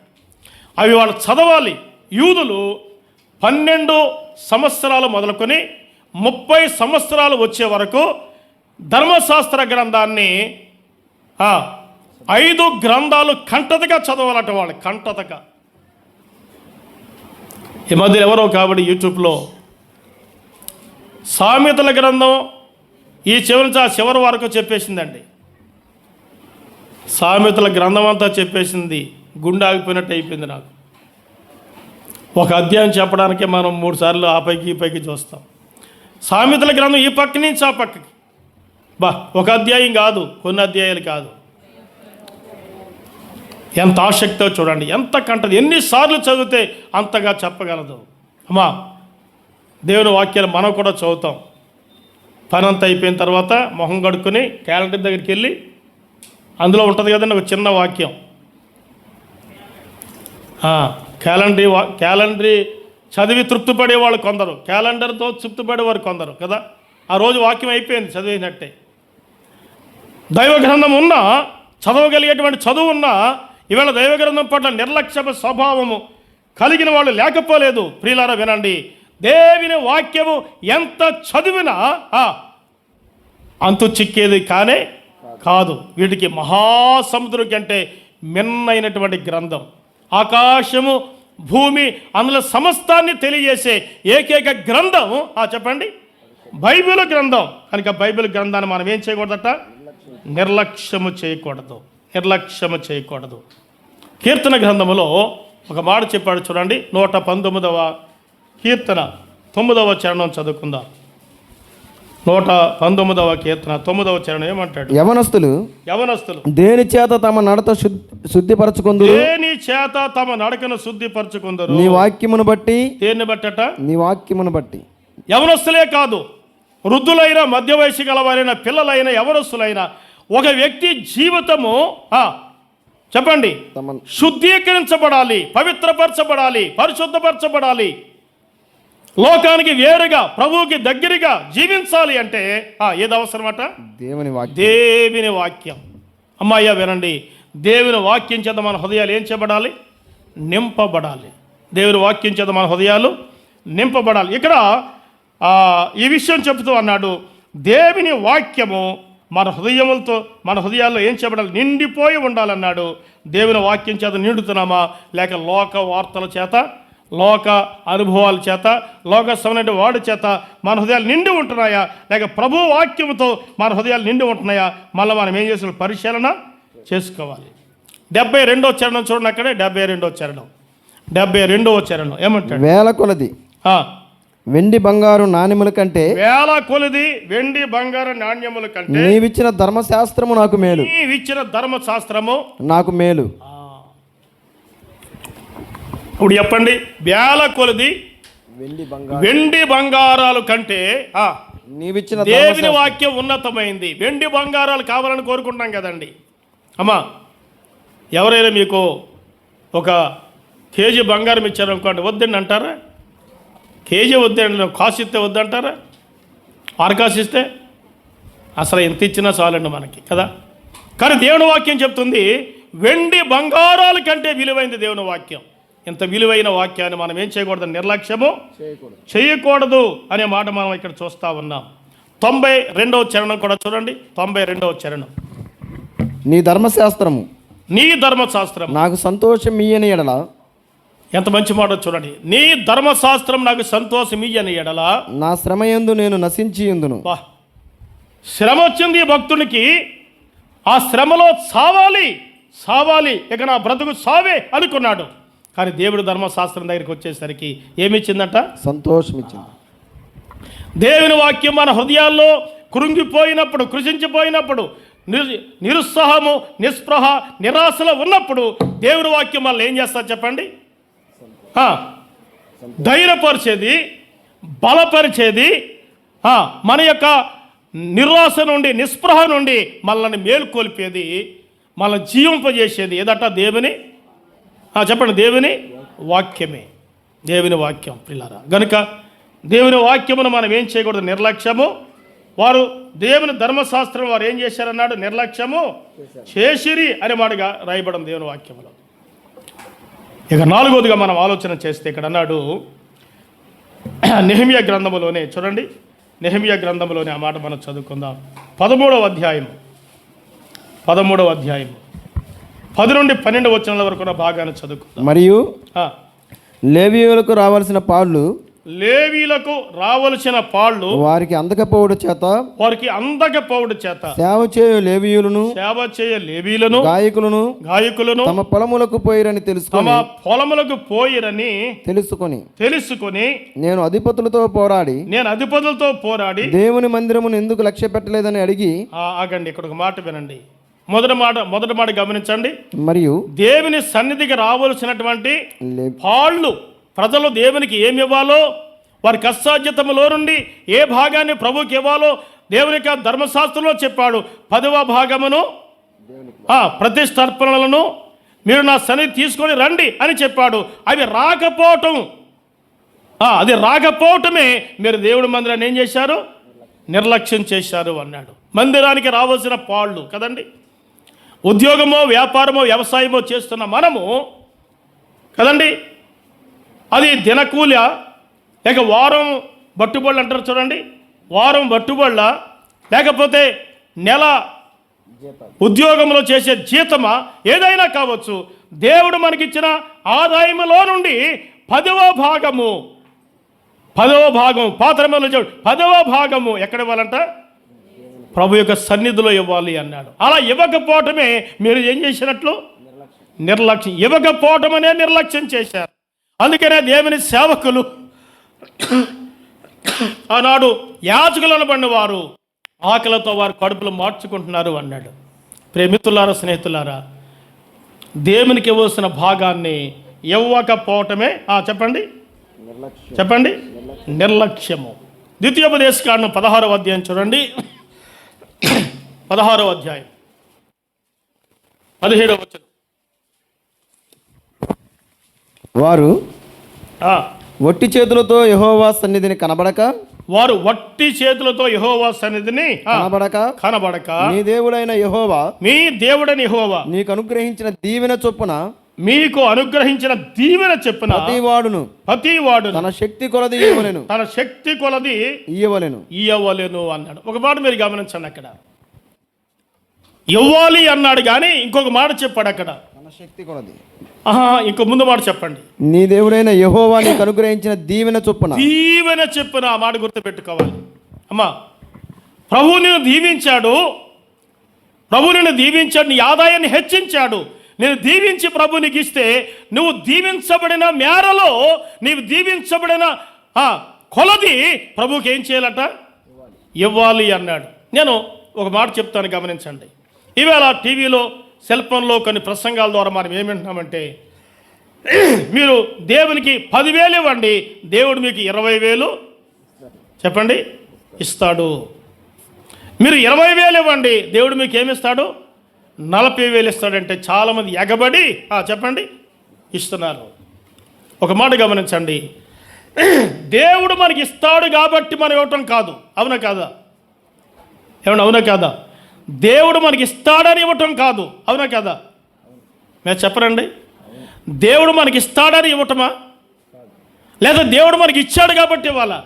అవి వాళ్ళు చదవాలి. యూదులు 12 సంవత్సరాలు మొదలుకొని 30 సంవత్సరాలు వచ్చే వరకు ధర్మశాస్త్ర గ్రంథాన్ని 5 గ్రంథాలు కంటతగా చదవాలట వాళ్ళు, కంటతగా. ఈ మధ్య ఎవరో కాబట్టి యూట్యూబ్లో సామెతల గ్రంథం ఈ చివరి వరకు చెప్పేసిందండి. సామెతల గ్రంథం అంతా చెప్పేసింది. గుండె ఆగిపోయినట్టు అయిపోయింది నాకు. ఒక అధ్యాయం చెప్పడానికే మనం 3 సార్లు ఆ పైకి ఈ పైకి చూస్తాం. సామెతల గ్రంథం ఈ పక్క నుంచి ఆ పక్కకి ఒక అధ్యాయం కాదు, కొన్ని అధ్యాయాలు కాదు. ఎంత ఆసక్తితో చూడండి, ఎంత కంటది, ఎన్నిసార్లు చదివితే అంతగా చెప్పగలదు. అమ్మా, దేవుని వాక్యాలు మనం కూడా చదువుతాం. పని అంతా అయిపోయిన తర్వాత మొహం కడుక్కొని క్యాలెండర్ దగ్గరికి వెళ్ళి అందులో ఉంటుంది కదండి ఒక చిన్న వాక్యం. క్యాలెండరీ చదివి తృప్తిపడేవాళ్ళు కొందరు, క్యాలెండర్తో తృప్తిపడేవారు కొందరు కదా. ఆ రోజు వాక్యం అయిపోయింది, చదివినట్టే. దైవ గ్రంథం ఉన్నా, చదవగలిగేటువంటి చదువు ఉన్నా ఈవేళ దైవ గ్రంథం పట్ల నిర్లక్ష్య స్వభావము కలిగిన వాళ్ళు లేకపోలేదు. ప్రియులారా వినండి, దేవుని వాక్యము ఎంత చదివినా అంతు చిక్కేది కానే కాదు. వీటికి మహాసముద్రం కంటే మిన్నైనటువంటి గ్రంథం. ఆకాశము భూమి అందులో సమస్తాన్ని తెలియజేసే ఏకైక గ్రంథం చెప్పండి, బైబిల్ గ్రంథం. కనుక బైబిల్ గ్రంథాన్ని మనం ఏం చేయకూడదట? నిర్లక్ష్యము చేయకూడదు, నిర్లక్ష్యము చేయకూడదు. కీర్తన గ్రంథములో ఒక మాట చెప్పాడు చూడండి, 119వ కీర్తన 9వ చరణం చదువుకుందాం. 119వ కీర్తన 9వ చరణం ఏమంటాడు? యవనస్తులు దేని చేత తమ నడత శుద్ధిపరచుకుందురు, దేని చేత తమ నడకను శుద్ధిపరచుకుందరు? నీ వాక్యమును బట్టి. దేన్ని బట్టట? నీ వాక్యమును బట్టి. యవనస్తులే కాదు, వృద్ధులైన, మధ్య వయసు గలవారైన, పిల్లలైన, యవనస్తులైన ఒక వ్యక్తి జీవితము చెప్పండి శుద్ధీకరించబడాలి, పవిత్రపరచబడాలి, పరిశుద్ధపరచబడాలి, లోకానికి వేరుగా ప్రభువుకి దగ్గరగా జీవించాలి అంటే ఏది అవసరమట? దేవుని వాక్యం. అమ్మాయ్యా వినండి, దేవుని వాక్యం చేత మన హృదయాలు ఏం చేయబడాలి? నింపబడాలి. దేవుని వాక్యం చేత మన హృదయాలు నింపబడాలి. ఇక్కడ ఈ విషయం చెబుతూ అన్నాడు, దేవుని వాక్యము మన హృదయాల్లో ఏం చేయబడాలి? నిండిపోయి ఉండాలన్నాడు. దేవుని వాక్యం చేత నిండుతున్నామా, లేక లోక వార్తల చేత, లోక అనుభవాల చేత, లోక సంబంధమైన వాడి చేత మన హృదయాలు నిండి ఉంటున్నాయా, లేక ప్రభు వాక్యంతో మన హృదయాలు నిండి ఉంటున్నాయా? మళ్ళీ మనం ఏం చేసిన పరిశీలన చేసుకోవాలి. 72వ చరణం చూడండి, అక్కడే 72వ చరణం ఏమంటాడు? వేల కొలది వెండి బంగారు నాణ్యముల కంటే, వేల కొలది వెండి బంగారు నాణ్యముల కంటే నీవిచ్చిన ధర్మశాస్త్రము నాకు మేలు, నీవిచ్చిన ధర్మశాస్త్రము నాకు మేలు. ఇప్పుడు చెప్పండి, వేల కొలది వెండి బంగారాలు కంటే నీవిచ్చిన దేవుని వాక్యం ఉన్నతమైంది. వెండి బంగారాలు కావాలని కోరుకుంటాం కదండి. అమ్మా, ఎవరైనా మీకు ఒక కేజీ బంగారం ఇచ్చారనుకోండి, వద్దండి అంటారా? కేజీ వద్దండి, కాసు ఇస్తే వద్దంటారా? కాసు ఇస్తే అసలు ఎంత ఇచ్చినా చాలండి మనకి కదా. కానీ దేవుని వాక్యం చెప్తుంది, వెండి బంగారాల కంటే విలువైంది దేవుని వాక్యం. ఇంత విలువైన వాక్యాన్ని మనం ఏం చేయకూడదు? నిర్లక్ష్యము చేయకూడదు అనే మాట మనం ఇక్కడ చూస్తూ ఉన్నాం. 92వ చరణం కూడా చూడండి. 92వ చరణం. నీ ధర్మశాస్త్రము నాకు సంతోషం ఇయ్యని ఎడల. ఎంత మంచి మాట చూడండి. నీ ధర్మశాస్త్రం నాకు సంతోషం ఇయ్యని ఎడల నా శ్రమయందు నేను నశించి ఉందును. శ్రమ వచ్చింది ఈ భక్తునికి. ఆ శ్రమలో సావాలి ఇక నా బ్రతుకు సావే అనుకున్నాడు. కానీ దేవుడు ధర్మశాస్త్రం దగ్గరికి వచ్చేసరికి ఏమిచ్చిందట? సంతోషం ఇచ్చింది. దేవుని వాక్యం మన హృదయాల్లో కృంగిపోయినప్పుడు, కృషించిపోయినప్పుడు, నిరుత్సాహము, నిస్పృహ, నిరాశలో ఉన్నప్పుడు దేవుని వాక్యం మనల్ని ఏం చేస్తారు చెప్పండి? ధైర్యపరిచేది, బలపరిచేది, మన యొక్క నిరాశ నుండి, నిస్పృహ నుండి మనల్ని మేలుకొల్పేది, మనల్ని జీవింపజేసేది ఏదట? దేవుని చెప్పండి, దేవుని వాక్యమే. దేవుని వాక్యం పిల్లరా. గనుక దేవుని వాక్యమును మనం ఏం చేయకూడదు? నిర్లక్ష్యము. వారు దేవుని ధర్మశాస్త్రం వారు ఏం చేశారన్నాడు? నిర్లక్ష్యము చేసిరి అనే మాటగా రాయబడం దేవుని వాక్యములో. ఇక 4వదిగా మనం ఆలోచన చేస్తే ఇక్కడ అన్నాడు, నెహెమ్యా గ్రంథములోనే చూడండి. నెహెమ్యా గ్రంథంలోనే ఆ మాట మనం చదువుకుందాం. 13వ అధ్యాయం 10 నుండి 12 వచనాల వరకు భాగాన్ని చదువుకుందాం. మరియు లేవీయులకు రావాల్సిన పాళ్ళు వారికి అందకపోవడం చేత సేవ చేయ లేవీయులను గాయకులను తమ పొలములకు పోయిరని తెలుసుకొని నేను అధిపతులతో పోరాడి దేవుని మందిరమును ఎందుకు లక్ష్య పెట్టలేదని అడిగి. ఆగండి, ఇక్కడ ఒక మాట వినండి. మొదటి మాట గమనించండి. మరియు దేవుని సన్నిధికి రావలసినటువంటి పాళ్ళు, ప్రజలు దేవునికి ఏమి ఇవ్వాలో, వారి కష్టార్జితములో నుండి ఏ భాగాన్ని ప్రభుకి ఇవ్వాలో దేవుని యొక్క ధర్మశాస్త్రంలో చెప్పాడు. 10వ భాగమును ప్రతిష్టర్పణలను మీరు నా సన్నిధి తీసుకొని రండి అని చెప్పాడు. అది రాకపోవటమే మీరు దేవుడి మందిరాన్ని ఏం చేశారు? నిర్లక్ష్యం చేశారు అన్నాడు. మందిరానికి రావాల్సిన పాళ్ళు కదండి. ఉద్యోగమో, వ్యాపారమో, వ్యవసాయమో చేస్తున్న మనము కదండి, అది దినకూల లేక వారం బట్టుబళ్ళు అంటారు చూడండి. వారం బట్టుబళ్ళ లేకపోతే నెల ఉద్యోగంలో చేసే జీతమా, ఏదైనా కావచ్చు. దేవుడు మనకిచ్చిన ఆదాయములో నుండి 10వ భాగం పాత్రలో 10వ భాగము ఎక్కడ ఇవ్వాలంట? ప్రభు యొక్క సన్నిధిలో ఇవ్వాలి అన్నాడు. అలా ఇవ్వకపోవటమే మీరు ఏం చేసినట్లు? నిర్లక్ష్యం. ఇవ్వకపోవటం అనే నిర్లక్ష్యం చేశారు. అందుకనే దేవుని సేవకులు ఆనాడు యాజకులను పడిన వారు ఆకలితో వారి కడుపులు మార్చుకుంటున్నారు అన్నాడు. ప్రేమితులారా, స్నేహితులారా, దేవునికి ఇవ్వాల్సిన భాగాన్ని ఇవ్వకపోవటమే చెప్పండి నిర్లక్ష్యము. ద్వితీయోపదేశకాండం 16వ అధ్యాయం చూడండి. 16వ అధ్యాయం 17వ వచనం. వారు వట్టి చేతులతో యెహోవా సన్నిధిని కనబడక కనబడక మీ దేవుడైన యెహోవా నీకు అనుగ్రహించిన దీవెన చొప్పున ప్రతివాడును తన శక్తి కొలది ఇయ్యవలెను అన్నాడు. ఒక మాట మీరు గమనించండి. అక్కడ ఇవ్వాలి అన్నాడు కానీ ఇంకొక మాట చెప్పాడు అక్కడ, తన శక్తి కొలది. ఇంకో ముందు మాట చెప్పండి. నీ దేవుడైన యెహోవా నీకు అనుగ్రహించిన దీవెన చొప్పున ఆ మాట గుర్తుపెట్టుకోవాలి. అమ్మా, ప్రభు నిన్ను దీవించాడు, నీ ఆదాయాన్ని హెచ్చించాడు. నేను దీవించి ప్రభు నీకు ఇస్తే నువ్వు దీవించబడిన మేరలో, నీవు దీవించబడిన కొలది ప్రభుకి ఏం చేయాలట? ఇవ్వాలి అన్నాడు. నేను ఒక మాట చెప్తాను, గమనించండి. ఈవేళ టీవీలో, సెల్ ఫోన్లో కొన్ని ప్రసంగాల ద్వారా మనం ఏమంటున్నామంటే, మీరు దేవునికి 10,000 ఇవ్వండి, దేవుడు మీకు 20,000 చెప్పండి ఇస్తాడు. మీరు 20,000 ఇవ్వండి, దేవుడు మీకు ఏమిస్తాడు? 40,000 ఇస్తాడంటే చాలామంది ఎగబడి చెప్పండి ఇస్తున్నారు. ఒక మాట గమనించండి, దేవుడు మనకి ఇస్తాడు కాబట్టి మనం ఇవ్వటం కాదు. అవునా కాదా? ఏమన్నా అవునా కాదా? దేవుడు మనకి ఇస్తాడని ఇవ్వటం కాదు. అవునా కాదా? మీరు చెప్పరండి. దేవుడు మనకి ఇస్తాడని ఇవ్వటమా, లేదా దేవుడు మనకి ఇచ్చాడు కాబట్టి ఇవ్వాలా?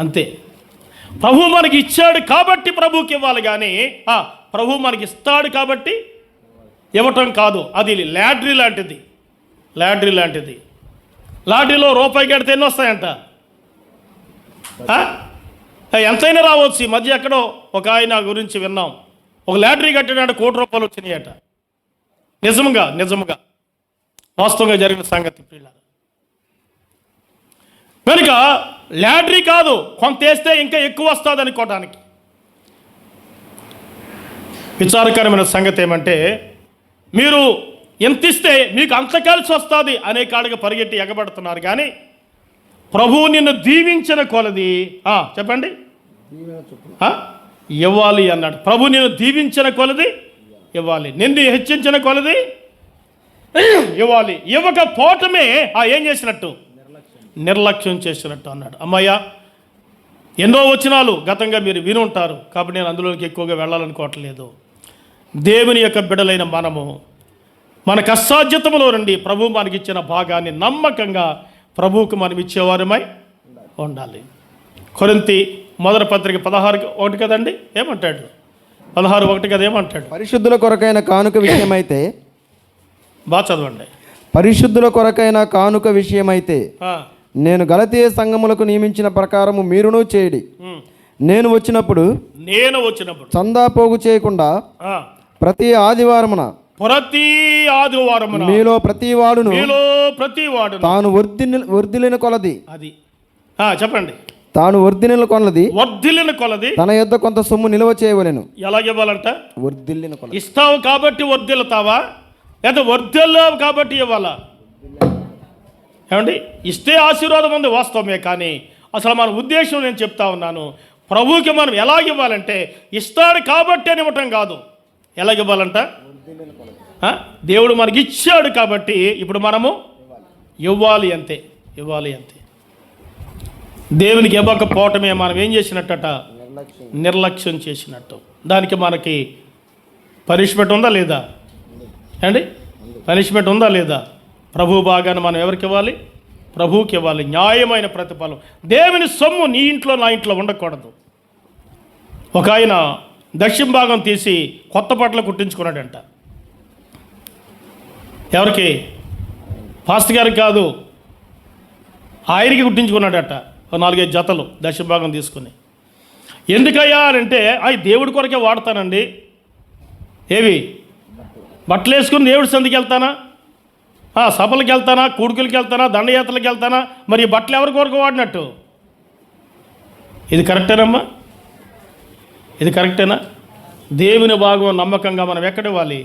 అంతే. ప్రభు మనకి ఇచ్చాడు కాబట్టి ప్రభుకి ఇవ్వాలి, కానీ ప్రభు మనకి ఇస్తాడు కాబట్టి ఇవ్వటం కాదు. అది లాటరీ లాంటిది. లాటరీలో రూపాయి కడితే ఎన్ని వస్తాయంట? ఎంతైనా రావచ్చు. ఈ మధ్య ఎక్కడో ఒక ఆయన గురించి విన్నాం, ఒక లాటరీ కట్టినాడు, ₹1,00,00,000 వచ్చినాయట. నిజముగా వాస్తవంగా జరిగిన సంగతి. పిల్లలు కనుక లాటరీ కాదు, కొంత వేస్తే ఇంకా ఎక్కువ వస్తుంది అనుకోవడానికి. విచారకరమైన సంగతి ఏమంటే, మీరు ఎంత ఇస్తే మీకు అంత కలిసి వస్తుంది అనే కాడిగా పరిగెట్టి ఎగబడుతున్నారు, కానీ ప్రభువు నిన్ను దీవించిన కొలది చెప్పండి ఇవ్వాలి అన్నాడు. ప్రభు నిన్ను దీవించిన కొలది ఇవ్వాలి, నిన్ను హెచ్చించిన కొలది ఇవ్వాలి. ఇవ్వకపోవటమే ఏం చేసినట్టు? నిర్లక్ష్యం చేసినట్టు అన్నాడు. అమ్మయ్య, ఎన్నో వచనాలు గతంగా మీరు విని ఉంటారు కాబట్టి నేను అందులోకి ఎక్కువగా వెళ్ళాలనుకోవట్లేదు. దేవుని యొక్క బిడ్డలైన మనము మన కష్టార్జితములో నుండి ప్రభు మనకిచ్చిన భాగాన్ని నమ్మకంగా ప్రభువుకు మనం ఇచ్చేవారమై ఉండాలి. కొరింథీ మొదటి పత్రిక 16:1 కదండి, ఏమంటాడు? 16:1 కదా, ఏమంటాడు? పరిశుద్ధుల కొరకైన కానుక విషయమైతే, బాగా చదవండి. పరిశుద్ధుల కొరకైన కానుక విషయమైతే నేను గలతీయ సంఘములకు నియమించిన ప్రకారము మీరును చేయడి. నేను వచ్చినప్పుడు చందా పోగు చేయకుండా ప్రతి ఆదివారమున మీలో ప్రతి వాడును తాను వర్ధిల్లిన కొలది, అది చెప్పండి, తాను వర్ధిల్లిన కొలది తన యొద్ద కొంత సొమ్ము నిల్వ చేయవలెను. ఎలాగివ్వాలంట? వర్ధిల్లిన కొలది. ఇస్తావు కాబట్టి వర్ధిల్లుతావా, లేదా వర్ధిల్లావు కాబట్టి ఇవ్వాలా? ఏమండి, ఇస్తే ఆశీర్వాదం ఉంది వాస్తవమే, కానీ అసలు మన ఉద్దేశం నేను చెప్తా ఉన్నాను. ప్రభువుకి మనం ఎలాగివ్వాలంటే ఇస్తాడు కాబట్టి అని ఇవ్వటం కాదు. ఎలాగివ్వాలంట? దేవుడు మనకి ఇచ్చాడు కాబట్టి ఇప్పుడు మనము ఇవ్వాలి, అంతే. దేవునికి ఇవ్వకపోవటమే మనం ఏం చేసినట్టట? నిర్లక్ష్యం చేసినట్టు. దానికి మనకి పనిష్మెంట్ ఉందా లేదా అండి? పనిష్మెంట్ ఉందా లేదా? ప్రభు భాగాన్ని మనం ఎవరికి ఇవ్వాలి? ప్రభువుకి ఇవ్వాలి. న్యాయమైన ప్రతిఫలం. దేవుని సొమ్ము నీ ఇంట్లో నా ఇంట్లో ఉండకూడదు. ఒక ఆయన దక్షిణ భాగం తీసి కొత్త బట్టలు కుట్టించుకున్నాడంట. ఎవరికి? పాస్టర్ గారికి కాదు, ఆయనకి కుట్టించుకున్నాడట. 4-5 జతలు దక్షిణ భాగం తీసుకుని. ఎందుకయ్యా అంటే, అవి దేవుడి కొరకే వాడతానండి. ఏవి? బట్టలు వేసుకుని దేవుడి సందికి వెళ్తానా, సభలకు వెళ్తానా, కూడుకులకి వెళ్తానా, దండయాత్రలకు వెళ్తానా? మరి ఈ బట్టలు ఎవరి కొరకు వాడినట్టు? ఇది కరెక్టేనమ్మా? ఇది కరెక్టేనా? దేవుని భాగం నమ్మకంగా మనం ఎక్కడ ఇవ్వాలి?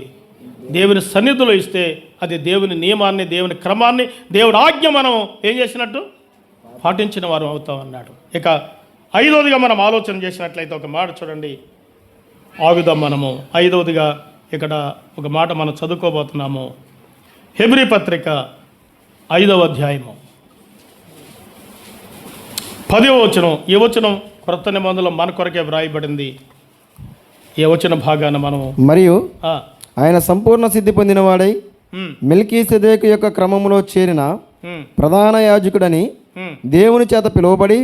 దేవుని సన్నిధిలో ఇస్తే అది దేవుని నియమాన్ని, దేవుని క్రమాన్ని, దేవుని ఆజ్ఞ మనం ఏం చేసినట్టు? పాటించిన వారు అవుతాం అన్నాడు. ఇక 5వదిగా మనం ఆలోచన చేసినట్లయితే ఒక మాట చూడండి, ఆగుదాం మనము. 5వదిగా ఇక్కడ ఒక మాట మనం చదువుకోబోతున్నాము. హెబ్రీ పత్రిక 5వ అధ్యాయము 10వ వచనం. ఈ వచనం క్రొత్త నిబంధనలో మన కొరకే వ్రాయబడింది. ఈ వచన భాగాన్ని మనము మరియు ఆయన సంపూర్ణ సిద్ధి పొందినవాడై మెల్కీసెదెకు యొక్క క్రమములో చేరిన ప్రధాన యాజకుడని దేవుని చేత పిలువబడి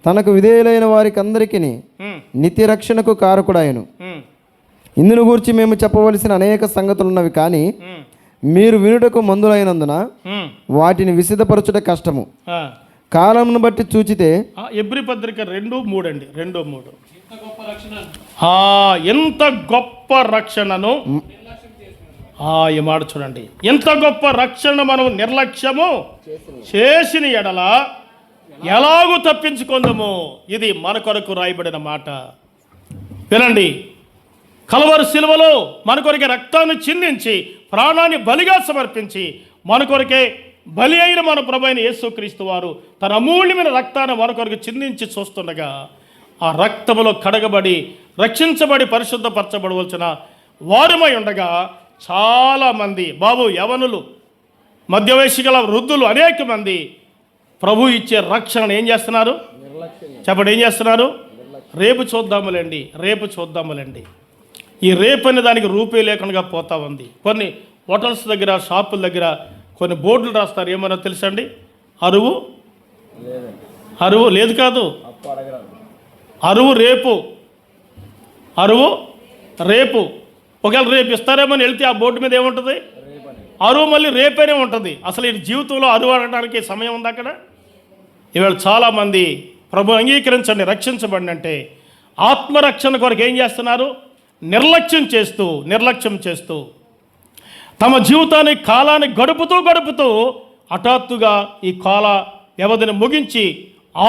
తనకు విధేయులైన వారికి అందరికీ నిత్య రక్షణకు కారకుడాయను. ఇందును గూర్చి మేము చెప్పవలసిన అనేక సంగతులున్నవి, కానీ మీరు వినుటకు మందులైనందున వాటిని విశదపరచుట కష్టము. కాలమును బట్టి చూచితే హెబ్రీ పత్రిక 2:3 అండి, 2:3. ఎంత గొప్ప రక్షణను ఈ మాట చూడండి. ఎంత గొప్ప రక్షణ మనం నిర్లక్ష్యము చేసిన ఎడల ఎలాగూ తప్పించుకుందాము. ఇది మన కొరకు రాయబడిన మాట. వినండి, కల్వరి శిలువలో మన కొరకే రక్తాన్ని చిందించి ప్రాణాన్ని బలిగా సమర్పించి మన కొరకే బలి అయిన మన ప్రభువైన యేసుక్రీస్తు వారు తన అమూల్యమైన రక్తాన్ని మన కొరకు చిందించి చూస్తుండగా ఆ రక్తములో కడగబడి రక్షించబడి పరిశుద్ధపరచబడవలసిన వారమై ఉండగా చాలామంది బాబు యవనులు, మధ్యవయస్సు గల వృద్ధులు అనేక మంది ప్రభు ఇచ్చే రక్షణను ఏం చేస్తున్నారు? చెప్పండి, ఏం చేస్తున్నారు? రేపు చూద్దాములేండి. ఈ రేపు అనే దానికి రూపే లేకుండా పోతా ఉంది. కొన్ని హోటల్స్ దగ్గర, షాపుల దగ్గర కొన్ని బోర్డులు రాస్తారు. ఏమన్నా తెలుసండి? అరువు లేదు కాదు, అరువు రేపు. ఒకవేళ రేపు ఇస్తారేమో అని వెళ్తే ఆ బోర్డు మీద ఏముంటుంది? అరువు. మళ్ళీ రేపేనే ఉంటుంది. అసలు ఈ జీవితంలో అరువు అనడానికి సమయం ఉంది అక్కడ? ఇవాళ చాలామంది ప్రభు అంగీకరించండి, రక్షించబడి అంటే ఆత్మరక్షణ కొరకు ఏం చేస్తున్నారు? నిర్లక్ష్యం చేస్తూ తమ జీవితాన్ని, కాలాన్ని గడుపుతూ హఠాత్తుగా ఈ కాల వ్యవధిని ముగించి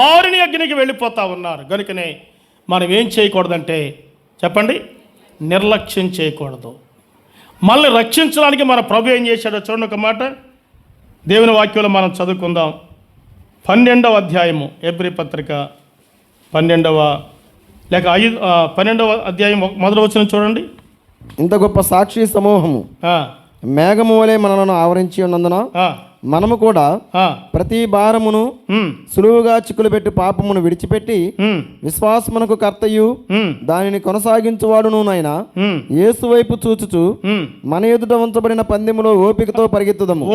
ఆరుని అగ్నికి వెళ్ళిపోతూ ఉన్నారు. కనుకనే మనం ఏం చేయకూడదంటే చెప్పండి, నిర్లక్ష్యం చేయకూడదు. మనల్ని రక్షించడానికి మన ప్రభు ఏం చేశాడో చూడండి. ఒక మాట దేవుని వాక్యంలో మనం చదువుకుందాం. 12వ అధ్యాయము, హెబ్రీ పత్రిక 12వ అధ్యాయం మొదటి వచనం చూడండి. ఇంత గొప్ప సాక్షి సమూహము మేఘము వలె మనలను ఆవరించి ఉన్నందున మనము కూడా ప్రతి భారమును సులువుగా చిక్కులు పెట్టి పాపమును విడిచిపెట్టి విశ్వాసమునకు కర్తయు దానిని కొనసాగించువాడును నైనా యేసు వైపు చూచుచు మన ఎదుట ఉంచబడిన పందెములో ఓపికతో పరిగెత్తుదము.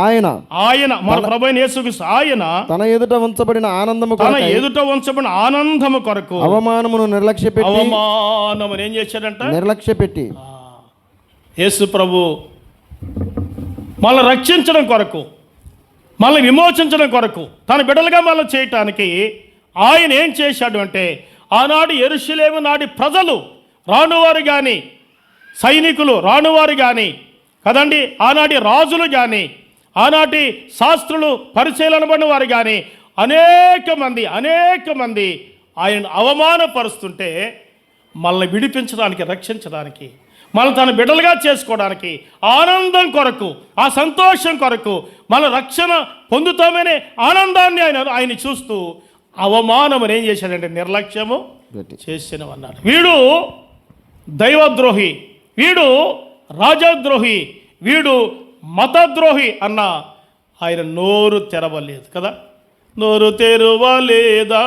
ఆయన మన ప్రభువైన యేసుక్రీస్తు ఆయన తన ఎదుట ఉంచబడిన ఆనందము కొరకు అవమానమును ఏం చేశాడంట? నిర్లక్ష్యపెట్టి యేసు ప్రభు మనల్ని రక్షించడం కొరకు, మనల్ని విమోచించడం కొరకు, తన బిడ్డలుగా మనల్ని చేయటానికి ఆయన ఏం చేశాడు అంటే, ఆనాడు యెరూషలేము నాటి ప్రజలు రానువారు కానీ, సైనికులు రానువారు కానీ కదండి, ఆనాటి రాజులు కానీ, ఆనాటి శాస్త్రులు పరిశీలనబడిన వారు కానీ అనేక మంది ఆయన అవమానపరుస్తుంటే మనల్ని విడిపించడానికి, రక్షించడానికి, మనం తన బిడ్డలుగా చేసుకోవడానికి, ఆనందం కొరకు, ఆ సంతోషం కొరకు, మన రక్షణ పొందుతామనే ఆనందాన్ని ఆయన చూస్తూ అవమానం ఏం చేశాడంటే నిర్లక్ష్యము చేసినవన్నాడు. వీడు దైవద్రోహి, వీడు రాజద్రోహి, వీడు మతద్రోహి అన్న ఆయన నోరు తెరవలేదు కదా. నోరు తెరవలేదా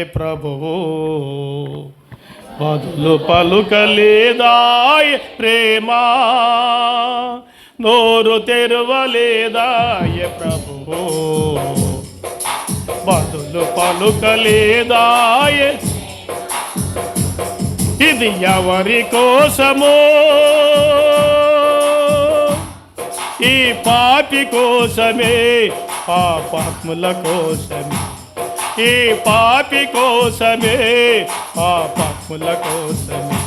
ఏ ప్రభువు, బదులు పలుకలేదాయ ప్రేమా, నోరు తెరవలేదాయ ప్రభువో, బదులు పలుకలేదాయ. ఇది ఎవరి కోసమో? ఈ పాపి కోసమే, పాపాత్ముల కోసమే, ఈ పాపి కోసమే, పాపముల కోసమే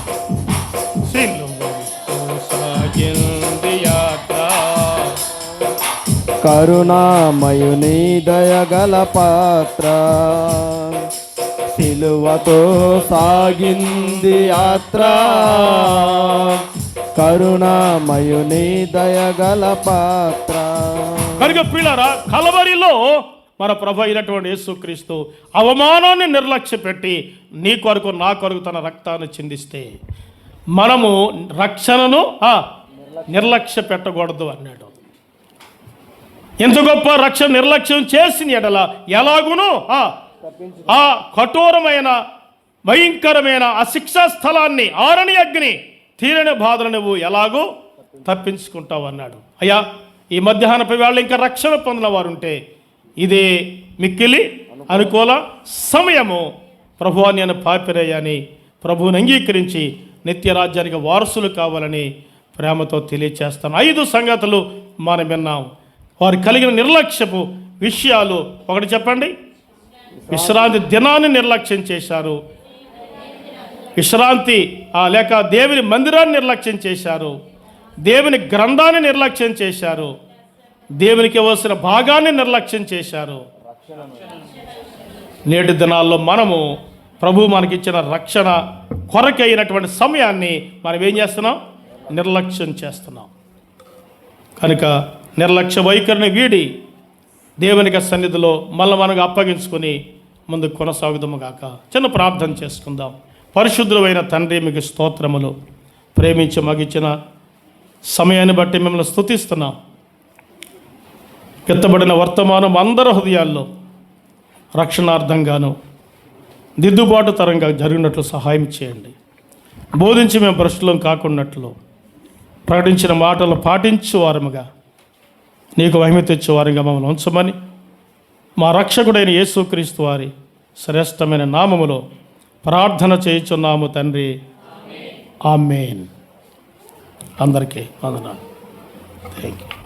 సిలువతో సాగింది యాత్ర. కరుణామయుని దయగల పాత్ర, సిలువతో సాగింది యాత్ర. కరుణామయుని దయగల పాత్ర. కనుక ప్రియులారా, కలవరిలో మన ప్రభు అయినటువంటి యేసుక్రీస్తు అవమానాన్ని నిర్లక్ష్యపెట్టి నీ కొరకు, నా కొరకు తన రక్తాన్ని చిందిస్తే మనము రక్షణను నిర్లక్ష్య పెట్టకూడదు అన్నాడు. ఎంత గొప్ప రక్షణ నిర్లక్ష్యం చేసిన ఎడల ఎలాగునూ ఆ కఠోరమైన, భయంకరమైన ఆ శిక్షా స్థలాన్ని, ఆరని అగ్ని, తీరని బాధలు నువ్వు ఎలాగూ తప్పించుకుంటావు అన్నాడు. అయ్యా, ఈ మధ్యాహ్నపు వేళ ఇంకా రక్షణ పొందిన వారుంటే ఇదే మిక్కిలి అనుకూల సమయము. ప్రభువా, నేను పాపిరయ్యాని, ప్రభువుని అంగీకరించి నిత్యరాజ్యానికి వారసులు కావాలని ప్రేమతో తెలియచేస్తాను. 5 సంగతులు మనం విన్నాం. వారు కలిగిన నిర్లక్ష్యపు విషయాలు. ఒకటి చెప్పండి, విశ్రాంతి దినాన్ని నిర్లక్ష్యం చేశారు, విశ్రాంతి లేక దేవుని మందిరాన్ని నిర్లక్ష్యం చేశారు, దేవుని గ్రంథాన్ని నిర్లక్ష్యం చేశారు, దేవునికి ఇవ్వాల్సిన భాగాన్ని నిర్లక్ష్యం చేశారు. నేటి దినాల్లో మనము ప్రభు మనకిచ్చిన రక్షణ కొరకైనటువంటి సమయాన్ని మనం ఏం చేస్తున్నాం? నిర్లక్ష్యం చేస్తున్నాం. కనుక నిర్లక్ష్య వైఖరిని వీడి దేవునికి సన్నిధిలో మనకు అప్పగించుకొని ముందుకు కొనసాగుదాము గాక. చిన్న ప్రార్థన చేసుకుందాం. పరిశుద్ధులైన తండ్రి మీకు స్తోత్రములు. ప్రేమించి మగిచ్చిన సమయాన్ని బట్టి మిమ్మల్ని స్తుతిస్తున్నాం. ఎత్తబడిన వర్తమానం అందరి హృదయాల్లో రక్షణార్థంగాను దిద్దుబాటు తరంగా జరిగినట్లు సహాయం చేయండి. బోధించి మేము భ్రష్టులం కాకున్నట్లు, ప్రకటించిన మాటలు పాటించువారముగా, నీకు మహిమ తెచ్చేవారుగా మమ్మల్ని ఉంచమని మా రక్షకుడైన యేసుక్రీస్తు వారి శ్రేష్టమైన నామములో ప్రార్థన చేయుచున్నాము తండ్రి. ఆమేన్. అందరికీ వందనాలు. Thank you.